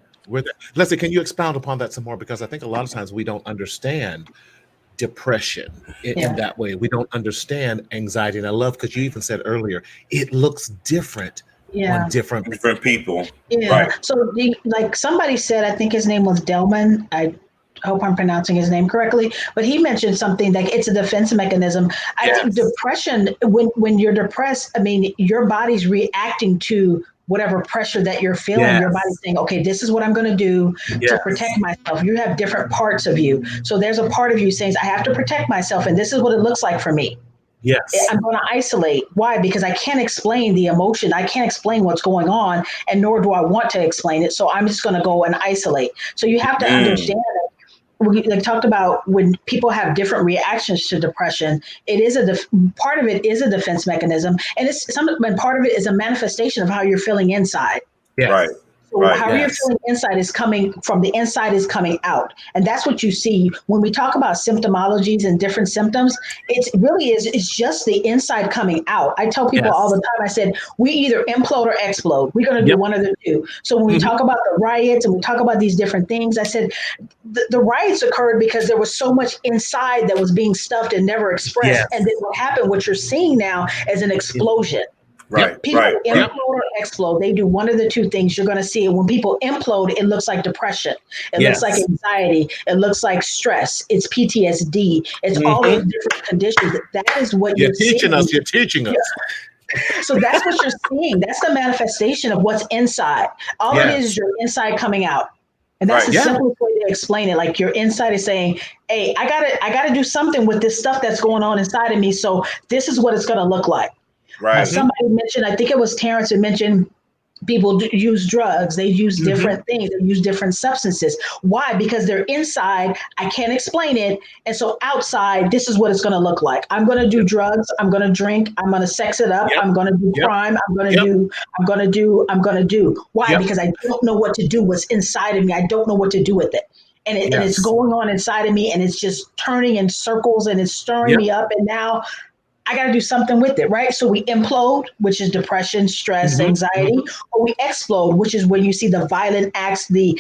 Leslie, can you expound upon that some more? Because I think a lot of times we don't understand depression in that way. We don't understand anxiety. And I love, because you even said earlier, it looks different on different people. So like somebody said, I think his name was Delman. I hope I'm pronouncing his name correctly, but he mentioned something like it's a defense mechanism. I think depression, when you're depressed, I mean, your body's reacting to whatever pressure that you're feeling. Your body's saying, okay, this is what I'm going to do to protect myself. You have different parts of you. So there's a part of you saying, I have to protect myself, and this is what it looks like for me. I'm going to isolate. Why? Because I can't explain the emotion. I can't explain what's going on, and nor do I want to explain it. So I'm just going to go and isolate. So you have to understand that. We talked about when people have different reactions to depression, it is part of it is a defense mechanism, and and part of it is a manifestation of how you're feeling inside. So how you're feeling inside is coming from the inside, is coming out. And that's what you see when we talk about symptomologies and different symptoms. It really is, it's just the inside coming out. I tell people all the time, I said, we either implode or explode. We're going to do one of the two. So when we talk about the riots and we talk about these different things, I said, the riots occurred because there was so much inside that was being stuffed and never expressed. And then what happened, what you're seeing now is an explosion. People implode or explode. They do one of the two things. You're going to see it. When people implode, it looks like depression. It looks like anxiety. It looks like stress. It's PTSD. It's all those different conditions. That is what you're teaching seeing. us. You're teaching us. So that's what you're seeing. That's the manifestation of what's inside. All it is your inside coming out. And that's the simplest way to explain it. Like your inside is saying, hey, I gotta do something with this stuff that's going on inside of me. So this is what it's going to look like. Somebody mentioned, I think it was Terrence who mentioned, people use drugs. They use different things. They use different substances. Why? Because they're inside. I can't explain it. And so outside, this is what it's going to look like. I'm going to do drugs. I'm going to drink. I'm going to sex it up. I'm going to do crime. I'm going to do. Why? Because I don't know what to do. What's inside of me, I don't know what to do with it. And it's going on inside of me, and it's just turning in circles, and it's stirring me up. And now I got to do something with it, right? So we implode, which is depression, stress, anxiety, or we explode, which is when you see the violent acts, the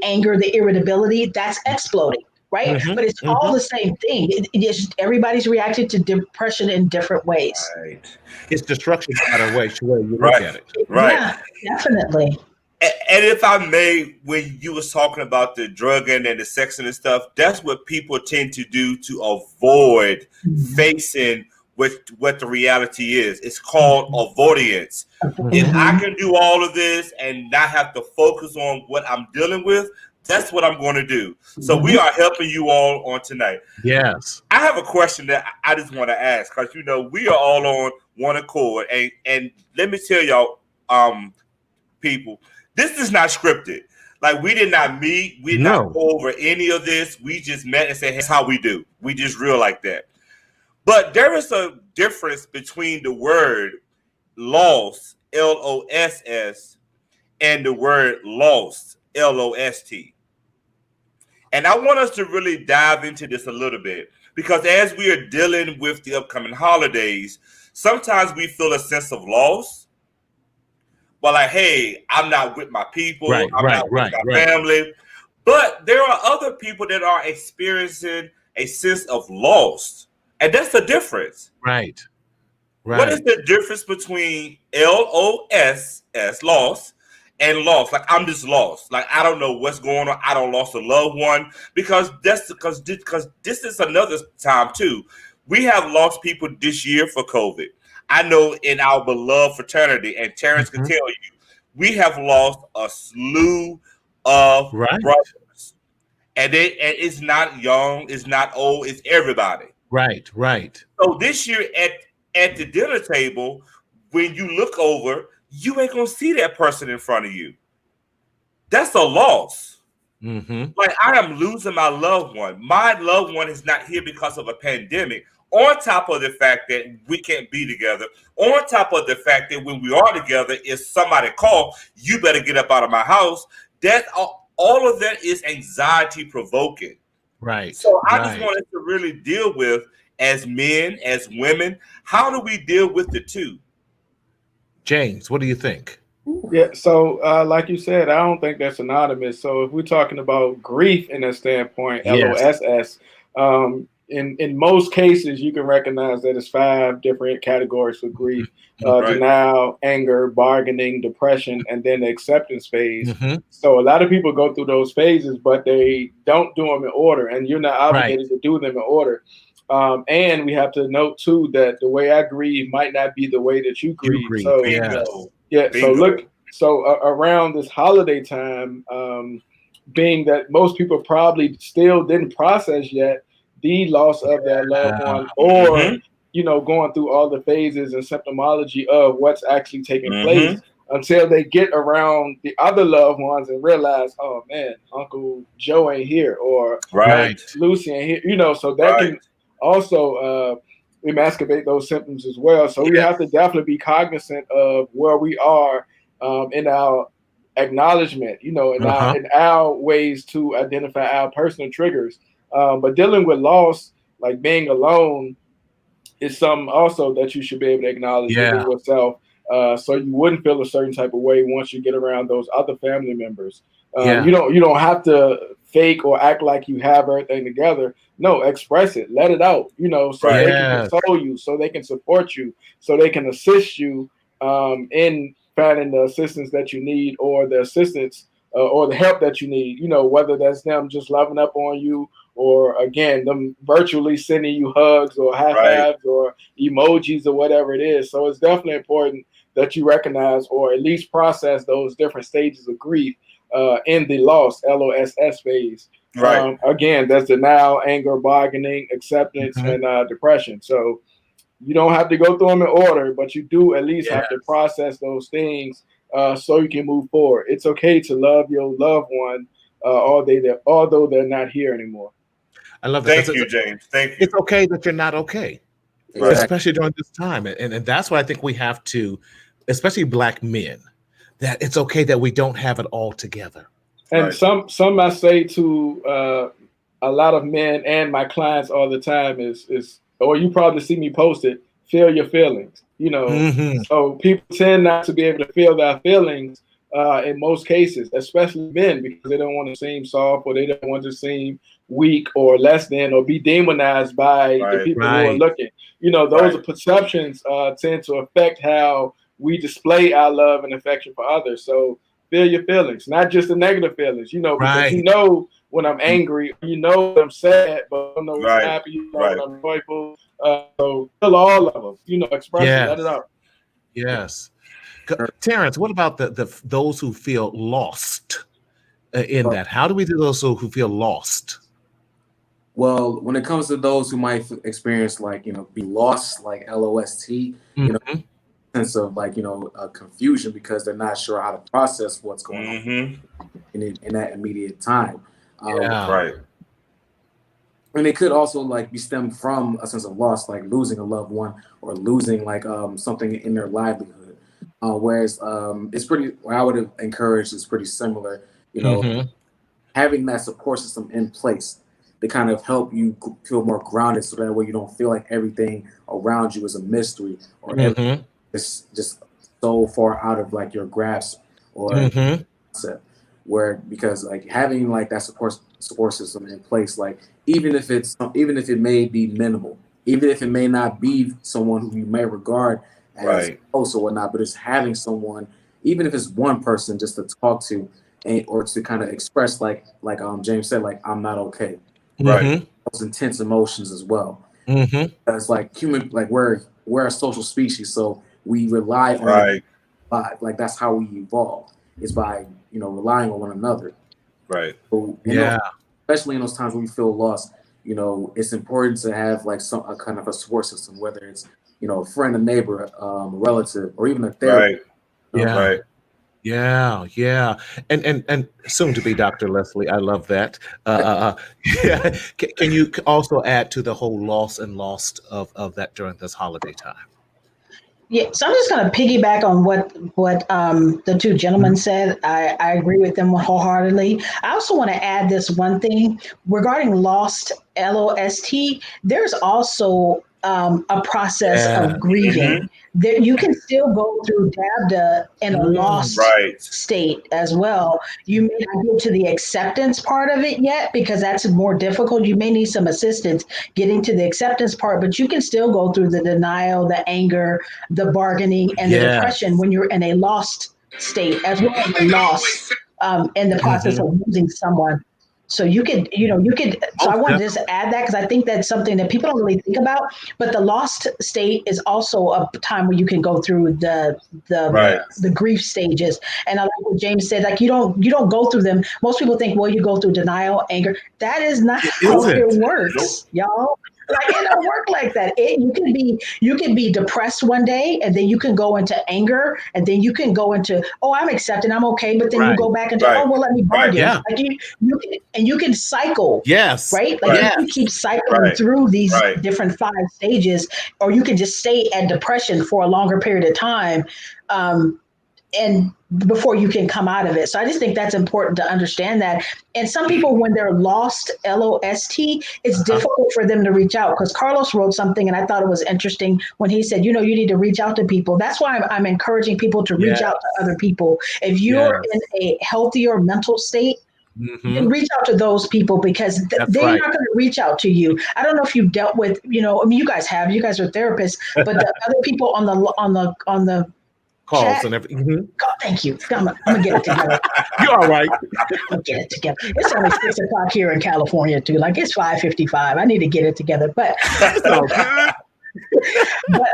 anger, the irritability, that's exploding, right? But it's all the same thing. It's everybody's reacted to depression in different ways. It's destruction no matter way you look at it. Yeah, definitely. And if I may, when you was talking about the drugging and the sexing and stuff, that's what people tend to do to avoid facing what the reality is. It's called avoidance. If I can do all of this and not have to focus on what I'm dealing with, that's what I'm going to do. So we are helping you all on tonight. Yes. I have a question that I just want to ask, because we are all on one accord, and let me tell y'all, people, this is not scripted. Like, we did not meet, we did not go over any of this. We just met and said, hey, that's how we do. We just real like that. But there is a difference between the word loss, LOSS, and the word lost, LOST. And I want us to really dive into this a little bit, because as we are dealing with the upcoming holidays, sometimes we feel a sense of loss. Well, like, hey, I'm not with my people, I'm not with my family. But there are other people that are experiencing a sense of loss. And that's the difference. Right. What is the difference between LOSS, loss, and loss? Like, I'm just lost. Like, I don't know what's going on. I don't lost a loved one, because this is another time too. We have lost people this year for COVID. I know in our beloved fraternity, and Terrence can tell you, we have lost a slew of brothers. And it's not young, it's not old, it's everybody. Right. So this year at the dinner table, when you look over, you ain't gonna see that person in front of you. That's a loss. Like, I am losing my loved one. My loved one is not here because of a pandemic. On top of the fact that we can't be together, on top of the fact that when we are together, if somebody call, you better get up out of my house. That's all of that is anxiety provoking. Right. So I just wanted to really deal with, as men, as women, how do we deal with the two? James, what do you think? Yeah, so like you said, I don't think that's synonymous. So if we're talking about grief in that standpoint, LOSS, in most cases, you can recognize that it's 5 different categories for grief: denial, anger, bargaining, depression, and then the acceptance phase. So a lot of people go through those phases, but they don't do them in order, and you're not obligated to do them in order. And we have to note too that the way I grieve might not be the way that you grieve. So around this holiday time, being that most people probably still didn't process yet the loss of their loved one, or going through all the phases and symptomology of what's actually taking place, until they get around the other loved ones and realize, oh man, Uncle Joe ain't here, or Lucy ain't here, so that can also emasculate those symptoms as well. So we have to definitely be cognizant of where we are in our acknowledgement, in our ways to identify our personal triggers. But dealing with loss, like being alone, is something also that you should be able to acknowledge within yourself, so you wouldn't feel a certain type of way once you get around those other family members. You don't have to fake or act like you have everything together. No, express it, let it out, so they can console you, so they can support you, so they can assist you in finding the assistance that you need, or the assistance or the help that you need, whether that's them just loving up on you, or again, them virtually sending you hugs or high fives or emojis or whatever it is. So it's definitely important that you recognize, or at least process, those different stages of grief in the loss, LOSS phase. Again, that's denial, anger, bargaining, acceptance, and depression. So you don't have to go through them in order, but you do at least have to process those things so you can move forward. It's okay to love your loved one although they're not here anymore. I love that. Thank you, James. Thank you. It's okay that you're not okay, especially during this time. And that's why I think we have to, especially Black men, that it's okay that we don't have it all together. And some I say to a lot of men and my clients all the time is, or you probably see me post it, feel your feelings. So people tend not to be able to feel their feelings in most cases, especially men, because they don't want to seem soft, or they don't want to seem weak or less than, or be demonized by the people who are looking. Those perceptions tend to affect how we display our love and affection for others. So feel your feelings, not just the negative feelings, because when I'm angry, when I'm sad, but when I'm happy, when I'm joyful. So all of them, you know, express it, let it out. Yes. Terrence, what about those who feel lost in that? How do we do those who feel lost? Well, when it comes to those who might experience, like, you know, be lost, like LOST, you know, sense of, like, you know, confusion because they're not sure how to process what's going on in that immediate time. Right. And it could also, like, be stemmed from a sense of loss, like losing a loved one or losing, like, something in their livelihood. Whereas it's pretty, what I would encourage is pretty similar, you know, having that support system in place to kind of help you feel more grounded, so that way you don't feel like everything around you is a mystery or everything is just so far out of, like, your grasp or concept. Where, because, like, having, like, that support system in place, like, even if it may be minimal, even if it may not be someone who you may regard as close or whatnot, but it's having someone, even if it's one person, just to talk to, or to kind of express, like James said, like, I'm not okay. Right. Those intense emotions as well. As, like, human, like, we're a social species, so we rely on like, that's how we evolve, is by, you know, relying on one another. Right. So, especially in those times when we feel lost, you know, it's important to have, like, a kind of a support system, whether it's, you know, a friend, a neighbor, a relative, or even a therapist. Right. Yeah. And soon to be Dr. Leslie. I love that. Can you also add to the whole loss and lost of that during this holiday time? Yeah, so I'm just going to piggyback on what the two gentlemen said. I agree with them wholeheartedly. I also want to add this one thing regarding lost, LOST. There's also a process of grieving. That you can still go through DABDA in a lost state as well. You may not get to the acceptance part of it yet because that's more difficult. You may need some assistance getting to the acceptance part, but you can still go through the denial, the anger, the bargaining, and the depression when you're in a lost state, as well as a loss in the process of losing someone. So you could. So I wanted to just add that because I think that's something that people don't really think about. But the lost state is also a time where you can go through the grief stages. And I like what James said. Like, you don't go through them. Most people think, well, you go through denial, anger. That is not how it works, y'all. Like, it don't work like that. You can be depressed one day, and then you can go into anger, and then you can go into, oh, I'm accepting, I'm okay, but then you go back into, oh, well, let me bargain. Like, you can cycle. Right? Like, you can keep cycling through these different 5 stages, or you can just stay at depression for a longer period of time. And before you can come out of it. So I just think that's important to understand that. And some people, when they're lost, LOST, it's difficult for them to reach out, because Carlos wrote something and I thought it was interesting when he said, you need to reach out to people. That's why I'm encouraging people to reach out to other people. If you're in a healthier mental state, then reach out to those people, because they're not going to reach out to you. I don't know if you've dealt with, I mean, you guys are therapists, but the other people on the calls chat, and everything. Oh, thank you. I'm gonna get it together. You're all right. I'm gonna get it together. It's only 6 o'clock here in California too. Like, it's 5:55. I need to get it together. But but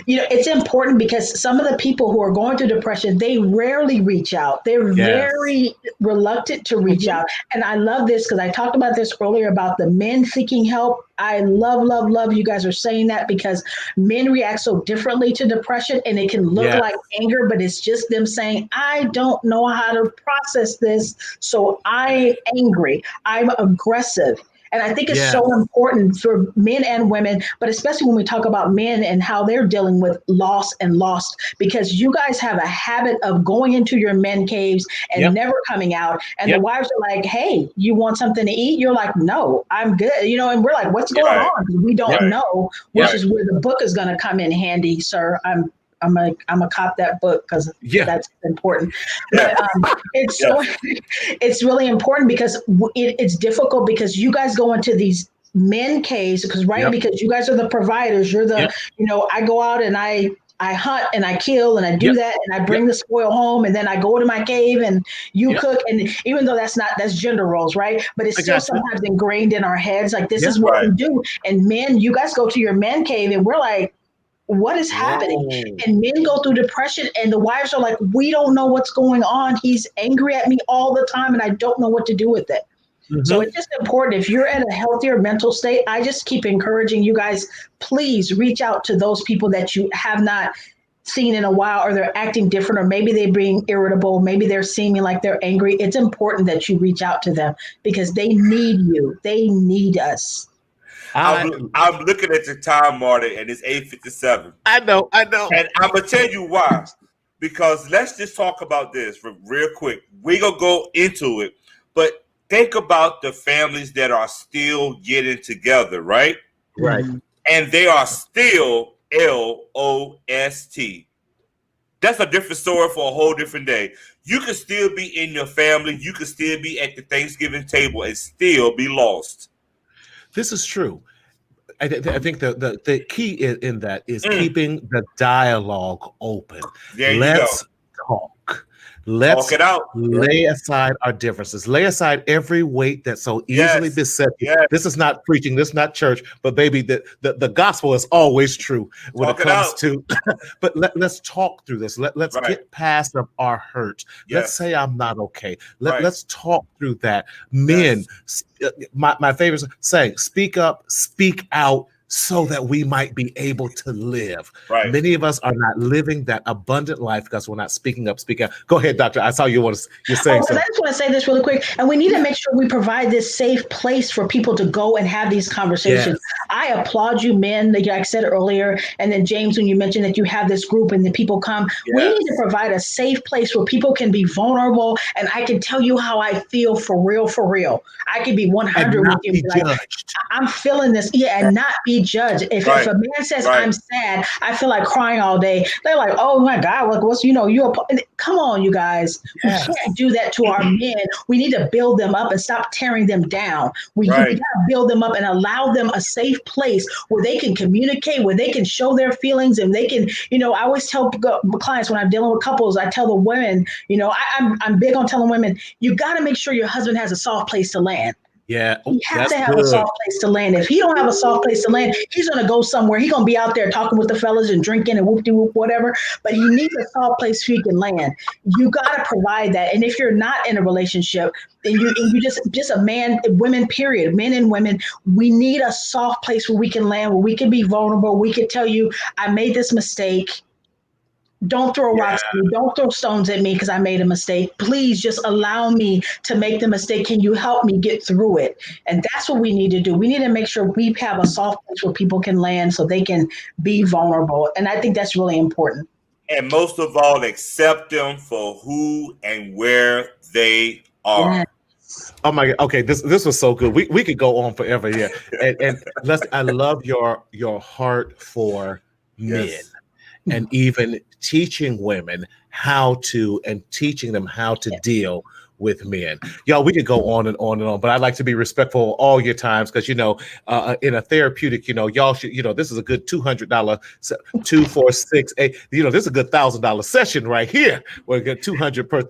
it's important, because some of the people who are going through depression, they rarely reach out. They're very reluctant to reach out. And I love this, because I talked about this earlier about the men seeking help. I love you guys are saying that, because men react so differently to depression, and it can look like anger, but it's just them saying, I don't know how to process this, so I'm angry, I'm aggressive. And I think it's so important for men and women, but especially when we talk about men and how they're dealing with loss and lost, because you guys have a habit of going into your men caves and never coming out. And the wives are like, hey, you want something to eat? You're like, no, I'm good. And we're like, what's going on? Because we don't know, which is where the book is going to come in handy, sir. I'm a cop that book, because that's important. But it's really important, because it's difficult, because you guys go into these men caves, because because you guys are the providers. You're the I go out and I I hunt and I kill and I do Yep. that and I bring the spoil home and then I go to my cave and you cook. And even though that's gender roles, right? But it's still sometimes ingrained in our heads. Like this is what we do. And men, you guys go to your man cave and we're like, what is happening? And men go through depression and the wives are like, we don't know what's going on. He's angry at me all the time and I don't know what to do with it. So it's just important. If you're in a healthier mental state, I just keep encouraging you guys, please reach out to those people that you have not seen in a while, or they're acting different, or maybe they're being irritable, maybe they're seeming like they're angry. It's important that you reach out to them because they need you. They need us. I'm looking at your time, Marty, and it's 8:57. I know. And I'm going to tell you why. Because let's just talk about this real quick. We're going to go into it, but think about the families that are still getting together, right? Right. And they are still LOST. That's a different story for a whole different day. You can still be in your family. You can still be at the Thanksgiving table and still be lost. This is true. I think the key in that is keeping the dialogue open. Let's talk. Let's talk it out. Lay aside our differences. Lay aside every weight that so easily besets you. This is not preaching. This is not church. But baby, the gospel is always true when it comes to. But let's talk through this. Let's get past our hurt. Let's say I'm not okay. Let's talk through that. Men, my favorite saying: speak up, speak out, so that we might be able to live. Right. Many of us are not living that abundant life because we're not speaking up, speak out. Go ahead, doctor. I saw you're saying something. I just want to say this really quick. And we need to make sure we provide this safe place for people to go and have these conversations. Yes. I applaud you, men, like I said earlier. And then James, when you mentioned that you have this group and the people come, we need to provide a safe place where people can be vulnerable. And I can tell you how I feel for real, for real. I can be 100 with you. Like, I'm feeling this. And not be judged. If a man says I'm sad, I feel like crying all day. They're like, oh my God, what's come on, you guys. Yes. We can't do that to our men. We need to build them up and stop tearing them down. We got to build them up and allow them a safe place where they can communicate, where they can show their feelings, and they can, I always tell clients when I'm dealing with couples, I tell the women, I'm big on telling women, you got to make sure your husband has a soft place to land. Yeah, you have to have a soft place to land. If he don't have a soft place to land, he's gonna go somewhere. He's gonna be out there talking with the fellas and drinking and whoop-de-whoop, whatever. But he needs a soft place so he can land. You gotta provide that. And if you're not in a relationship, and you just a man, women, period, men and women, we need a soft place where we can land, where we can be vulnerable. We can tell you, I made this mistake. Don't throw rocks at me. Don't throw stones at me because I made a mistake. Please just allow me to make the mistake. Can you help me get through it? And that's what we need to do. We need to make sure we have a soft place where people can land so they can be vulnerable. And I think that's really important. And most of all, accept them for who and where they are. Yes. Oh my God. Okay, this was so good. We could go on forever. Yeah. And I love your heart for men. And even teaching women how to, and teaching them how to deal with men. Y'all, we could go on and on and on, but I'd like to be respectful of all your times because, in a therapeutic, y'all should, this is a good $200, 2, 4, 6, 8, this is a good $1,000 session right here. We're good 200 per,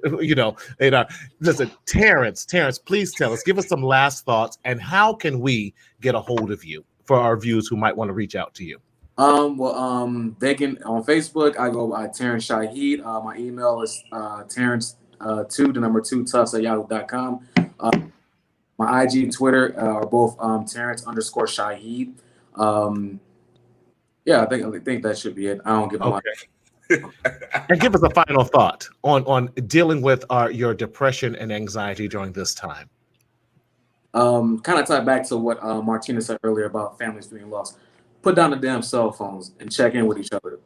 and listen, Terrence, please tell us, give us some last thoughts, and how can we get a hold of you for our viewers who might want to reach out to you? They can on Facebook. I go by Terrence Shaheed. My email is Terrence 2 Tufts@yahoo.com. My IG and Twitter are both Terrence_Shaheed. I think that should be it. I don't give a lot. And give us a final thought on dealing with your depression and anxiety during this time. Kind of tie back to what Martina said earlier about families being lost. Put down the damn cell phones and check in with each other.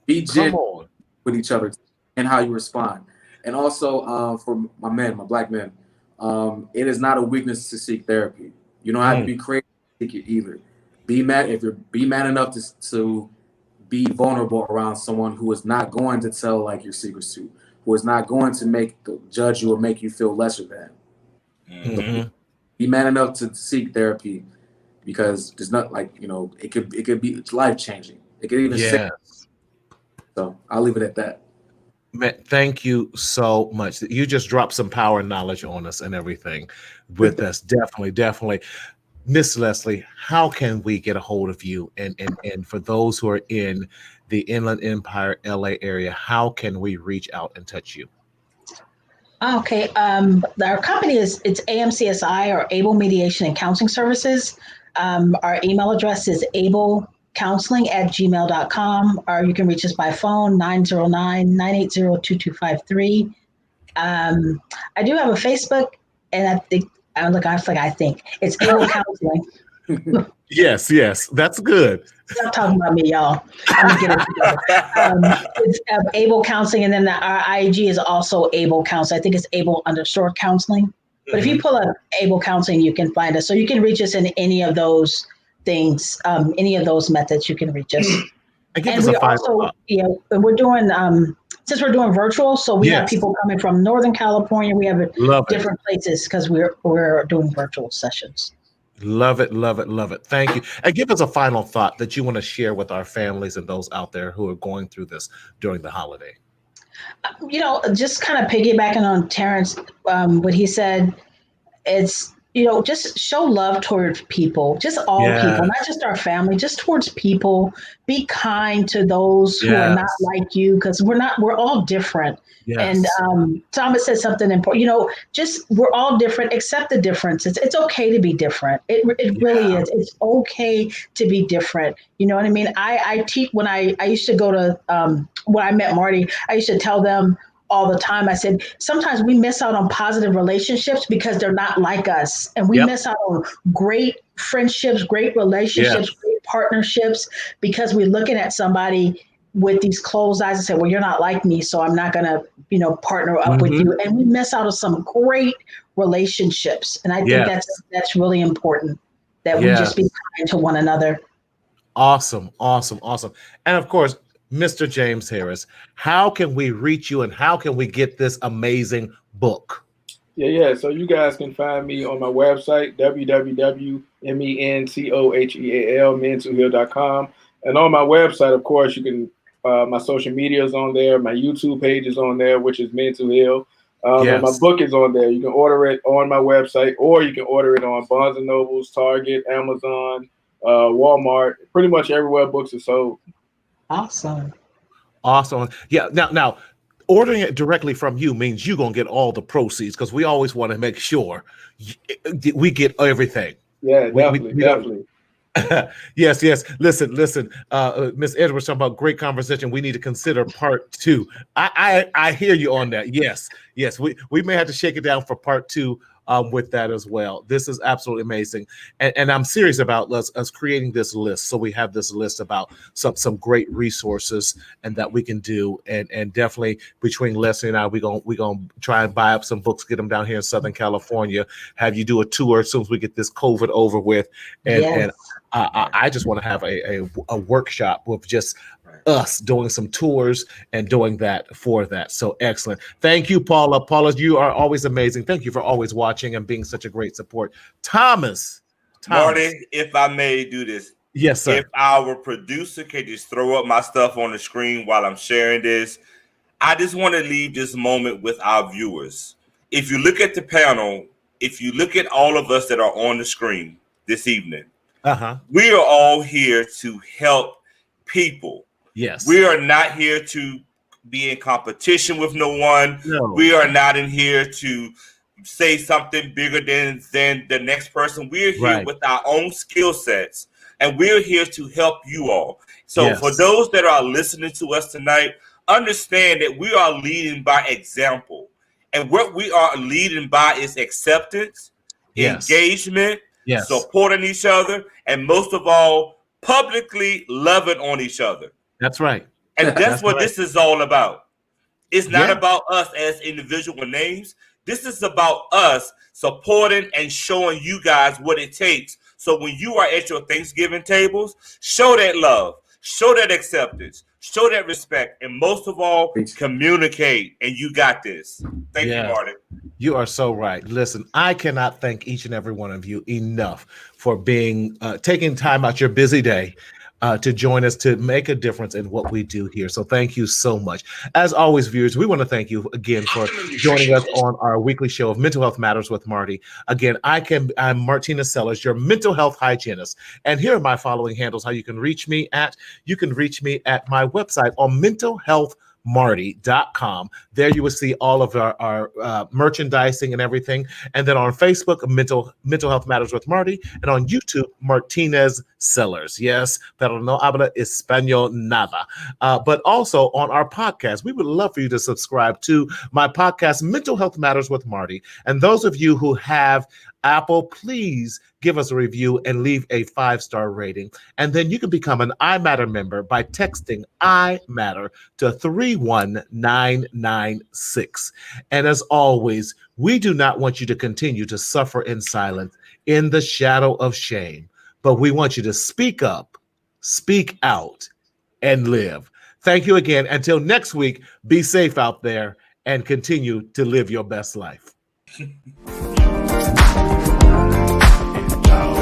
Be genuine with each other and how you respond. And also for my black men, it is not a weakness to seek therapy. You don't have to be crazy to seek it either. Be mad enough to be vulnerable around someone who is not going to tell like your secrets to, who is not going to judge you or make you feel lesser than. So be man enough to seek therapy. Because there's not it could be life changing. It could even save. So I'll leave it at that. Man, thank you so much. You just dropped some power and knowledge on us and everything with us. Definitely. Miss Leslie, how can we get a hold of you? And for those who are in the Inland Empire, LA area, how can we reach out and touch you? Okay. Our company it's AMCSI, or Able Mediation and Counseling Services. Our email address is ablecounseling@gmail.com, or you can reach us by phone, 909-980-2253. I do have a Facebook, and I think it's Able Counseling. Yes, that's good. Stop talking about me, y'all. I'm gonna get it together. It's Able Counseling, and then our IG is also Able Counseling. I think it's Able_counseling. But if you pull up Able Counseling, you can find us. So you can reach us in any of those things, any of those methods. You can reach us. And we're also, we're doing since we're doing virtual, so we have people coming from Northern California. We have different places because we're doing virtual sessions. Love it. Thank you. And give us a final thought that you want to share with our families and those out there who are going through this during the holiday. Just kind of piggybacking on Terrence, what he said, it's, just show love towards people, just all people, not just our family, just towards people. Be kind to those who are not like you, because we're all different. Yes. And Thomas said something important, we're all different, accept the differences. It's okay to be different. It really is. It's okay to be different. You know what I mean? I teach when I used to go to, when I met Marty, I used to tell them all the time. I said, sometimes we miss out on positive relationships because they're not like us. And we miss out on great friendships, great relationships, great partnerships, because we're looking at somebody with these closed eyes and say, well, you're not like me, so I'm not going to, partner up with you. And we miss out on some great relationships. And I think that's really important, that we just be kind to one another. Awesome. And of course, Mr. James Harris, how can we reach you and how can we get this amazing book? So you guys can find me on my website, mentoheal.com. And on my website, of course, you can, my social media is on there. My YouTube page is on there, which is Mental Heal. And my book is on there. You can order it on my website, or you can order it on Barnes & Nobles, Target, Amazon, Walmart, pretty much everywhere books are sold. Awesome. Yeah. Now, ordering it directly from you means you're going to get all the proceeds, because we always want to make sure we get everything. Yeah, definitely. Yes. Listen, Miss Edwards, talking about great conversation. We need to consider part 2. I hear you on that. Yes. We may have to shake it down for part 2 with that as well. This is absolutely amazing. And I'm serious about us creating this list. So we have this list about some great resources and that we can do. And definitely between Leslie and I, we're gonna try and buy up some books, get them down here in Southern California, have you do a tour as soon as we get this COVID over with. And I just want to have a workshop with just us doing some tours and doing that for that. So excellent. Thank you, Paula. Paula, you are always amazing. Thank you for always watching and being such a great support. Thomas. Marty, if I may do this. Yes, sir. If our producer can just throw up my stuff on the screen while I'm sharing this, I just want to leave this moment with our viewers. If you look at the panel, if you look at all of us that are on the screen this evening, we are all here to help people. Yes. We are not here to be in competition with no one. No. We are not in here to say something bigger than the next person. We're here with our own skill sets, and we're here to help you all. So for those that are listening to us tonight, understand that we are leading by example. And what we are leading by is acceptance, engagement, supporting each other, and most of all, publicly loving on each other. That's right. And that's what this is all about. It's not about us as individual names. This is about us supporting and showing you guys what it takes. So when you are at your Thanksgiving tables, show that love, show that acceptance, show that respect, and most of all, communicate. And you got this. Thank you, Martin. You are so right. Listen, I cannot thank each and every one of you enough for being taking time out your busy day to join us to make a difference in what we do here. So thank you so much. As always, viewers, we want to thank you again for joining us on our weekly show of Mental Health Matters with Marty. Again, I'm Martina Sellers, your mental health hygienist. And here are my following handles, how you can reach me at. You can reach me at my website on mentalhealthmarty.com. There you will see all of our merchandising and everything. And then on Facebook, Mental Health Matters with Marty. And on YouTube, Martinez Sellers. Yes, pero no habla español nada. But also on our podcast, we would love for you to subscribe to my podcast, Mental Health Matters with Marty. And those of you who have Apple, please give us a review and leave a 5-star rating. And then you can become an iMatter member by texting iMatter to 31996. And as always, we do not want you to continue to suffer in silence in the shadow of shame, but we want you to speak up, speak out, and live. Thank you again. Until next week, be safe out there and continue to live your best life. Ciao.